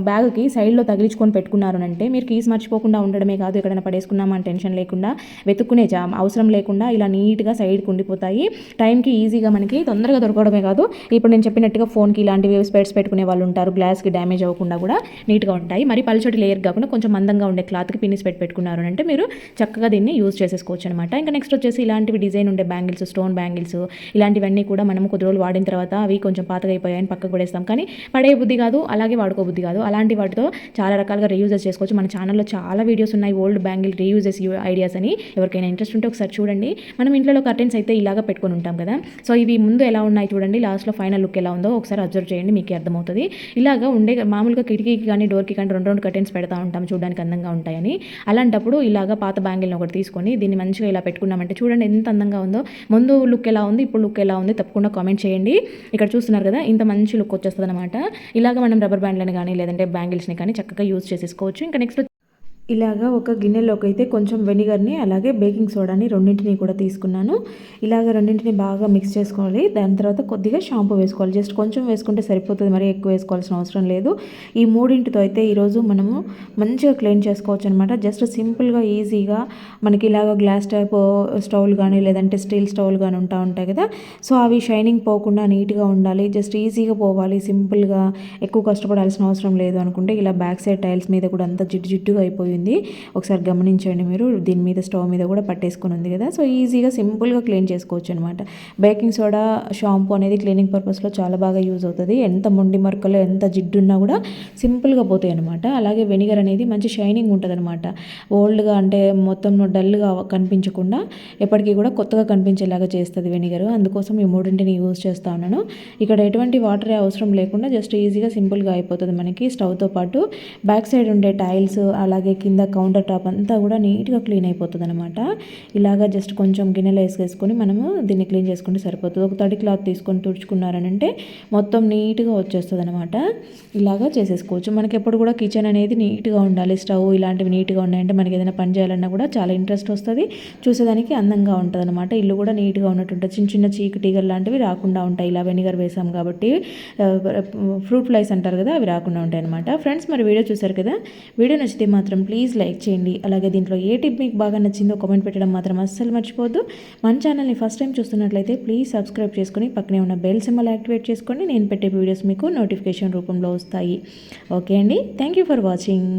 బ్యాగ్కి సైడ్లో తగిలించుకొని పెట్టుకున్నారు అంటే మీరు కీస్ మర్చిపోకుండా ఉండడమే కాదు, ఎక్కడైనా పడేసుకున్నామా అని టెన్షన్ లేకుండా, వెతుక్కునే అవసరం లేకుండా ఇలా నీట్గా సైడ్కి ఉండిపోతాయి. టైంకి ఈజీగా మనకి తొందరగా దొరకడమే కాదు, ఇప్పుడు నేను చెప్పినట్టుగా ఫోన్కి ఇలాంటివి స్పెట్స్ పెట్టుకునే వాళ్ళు ఉంటారు, గ్లాస్కి డ్యామేజ్ అవ్వకుండా కూడా నీట్గా ఉంటాయి. మరి పలుచటి లేయర్ కాకుండా కొంచెం మందంగా ఉండే క్లాత్కి పిన్నిస్ పెట్టుకున్నారు అంటే మీరు చక్కగా దీన్ని యూజ్ చేసేసుకోవచ్చు అనమాట. ఇంకా నెక్స్ట్ వచ్చేసి ఇలాంటివి డిజైన్ ఉండే బ్యాంగిల్స్, స్టోన్ బ్యాంగిల్స్, ఇలాంటివన్నీ కూడా మనం కొద్ది రోజులు వాడిన తర్వాత అవి కొంచెం పాతగా అయిపోయాయని పక్కకు పడేస్తాం. కానీ పడే బుద్ధి కాదు, అలాగే వాడుకో బుద్ధి కాదు. అలాంటి వాటితో చాలా రకాలుగా రీయూజెస్ చేసుకోవచ్చు. మన ఛానల్లో చాలా వీడియోస్ ఉన్నాయి ఓల్డ్ బ్యాంగిల్ రీయూజెస్ ఐడియాస్ అని. ఎవరికైనా ఇంట్రెస్ట్ ఉంటే ఒకసారి చూడండి. మనం ఇంట్లో కర్టెన్స్ అయితే ఇలాగా పెట్టుకొని ఉంటాం కదా. సో ఇవి ముందు ఎలా ఉన్నాయి చూడండి, లాస్ట్లో ఫైనల్ లుక్ ఎలా ఉందో ఒకసారి అబ్జర్వ్ చేయండి, మీకు అర్థమవుతుంది. ఇలాగా ఉండే మామూలుగా కిటికీకి కానీ డోర్కి కానీ రెండు కర్టెన్స్ పెడతా ఉంటాం చూడడానికి అందంగా ఉంటాయని. అలాంటప్పుడు ఇలాగా పాత బ్యాంగిల్ని ఒకటి తీసుకొని దీన్ని మంచిగా ఇలా పెట్టుకున్నామంటే చూడండి ఎంత అందంగా ఉందో. ముందు లుక్ ఎలా ఉంది, ఇప్పుడు లుక్ ఎలా ఉంది తప్పకుండా కామెంట్ చేయండి. ఇక్కడ చూస్తున్నారు కదా, ఇంత మంచి లుక్ వచ్చేస్తుంది అనమాట. ఇలాగ మనం రబ్బర్ బ్యాండ్లని కానీ లేదంటే బ్యాంగిల్స్ని కానీ చక్కగా యూజ్ చేసేసుకోవచ్చు. ఇంకా నెక్స్ట్ ఇలాగా ఒక గిన్నెలోకి అయితే కొంచెం వెనిగర్ని అలాగే బేకింగ్ సోడాని రెండింటిని కూడా తీసుకున్నాను. ఇలాగ రెండింటిని బాగా మిక్స్ చేసుకోవాలి. దాని తర్వాత కొద్దిగా షాంపూ వేసుకోవాలి. జస్ట్ కొంచెం వేసుకుంటే సరిపోతుంది, మరి ఎక్కువ వేసుకోవాల్సిన అవసరం లేదు. ఈ మూడింటితో అయితే ఈరోజు మనము మంచిగా క్లీన్ చేసుకోవచ్చు అనమాట. జస్ట్ సింపుల్గా ఈజీగా మనకి ఇలాగ గ్లాస్ టైప్ స్టవ్లు కానీ లేదంటే స్టీల్ స్టవ్లు కానీ ఉంటాయి కదా. సో అవి షైనింగ్ పోకుండా నీట్గా ఉండాలి, జస్ట్ ఈజీగా పోవాలి, సింపుల్గా ఎక్కువ కష్టపడాల్సిన అవసరం లేదు అనుకుంటే ఇలా బ్యాక్ సైడ్ టైల్స్ మీద కూడా అంతా జిడ్డుగా అయిపోయింది. ఒకసారి గమనించండి మీరు, దీని మీద స్టవ్ మీద కూడా పట్టేసుకొని ఉంది కదా. సో ఈజీగా సింపుల్గా క్లీన్ చేసుకోవచ్చు అనమాట. బేకింగ్ సోడా షాంపూ అనేది క్లీనింగ్ పర్పస్లో చాలా బాగా యూజ్ అవుతుంది. ఎంత మొండి మరకలు ఎంత జిడ్డున్నా కూడా సింపుల్గా పోతాయి అనమాట. అలాగే వెనిగర్ అనేది మంచి షైనింగ్ ఉంటుంది అనమాట. ఓల్డ్గా అంటే మొత్తం డల్గా కనిపించకుండా ఎప్పటికీ కూడా కొత్తగా కనిపించేలాగా చేస్తుంది వెనిగర్. అందుకోసం ఈ మూడింటిని యూజ్ చేస్తూ ఉన్నాను. ఇక్కడ ఎటువంటి వాటర్ అవసరం లేకుండా జస్ట్ ఈజీగా సింపుల్గా అయిపోతుంది మనకి. స్టవ్తో పాటు బ్యాక్ సైడ్ ఉండే టైల్స్ అలాగే కింద కౌంటర్ టాప్ అంతా కూడా నీట్గా క్లీన్ అయిపోతుంది అనమాట. ఇలాగా జస్ట్ కొంచెం గిన్నెలో వేసుకొని మనము దీన్ని క్లీన్ చేసుకుంటే సరిపోతుంది. ఒక తడి క్లాత్ తీసుకొని తుడుచుకున్నారనంటే మొత్తం నీట్గా వచ్చేస్తుంది అనమాట. ఇలాగా చేసేసుకోవచ్చు. మనకి ఎప్పుడు కూడా కిచెన్ అనేది నీట్గా ఉండాలి. స్టవ్ ఇలాంటివి నీట్గా ఉన్నాయంటే మనకి ఏదైనా పని చేయాలన్నా కూడా చాలా ఇంట్రెస్ట్ వస్తుంది, చూసేదానికి అందంగా ఉంటుంది అనమాట. ఇల్లు కూడా నీట్గా ఉన్నట్టుంటుంది. చిన్న చిన్న చీకటీగలు లాంటివి రాకుండా ఉంటాయి ఇలా వెనిగర్ వేసాం కాబట్టి. ఫ్రూట్ ఫ్లైస్ అంటారు కదా, అవి రాకుండా ఉంటాయి అనమాట. ఫ్రెండ్స్, మరి వీడియో చూసారు కదా, వీడియో నచ్చితే మాత్రం ప్లీజ్ లైక్ చేయండి. అలాగే దీంట్లో ఏ టిప్ మీకు బాగా నచ్చిందో కామెంట్ పెట్టడం మాత్రం అస్సలు మర్చిపోవద్దు. మన ఛానల్ని ఫస్ట్ టైం చూస్తున్నట్లయితే ప్లీజ్ సబ్స్క్రైబ్ చేసుకొని పక్కనే ఉన్న బెల్ సింబల్ యాక్టివేట్ చేసుకొని నేను పెట్టే వీడియోస్ మీకు నోటిఫికేషన్ రూపంలో వస్తాయి. ఓకే అండి, థ్యాంక్ యూ ఫర్ వాచింగ్.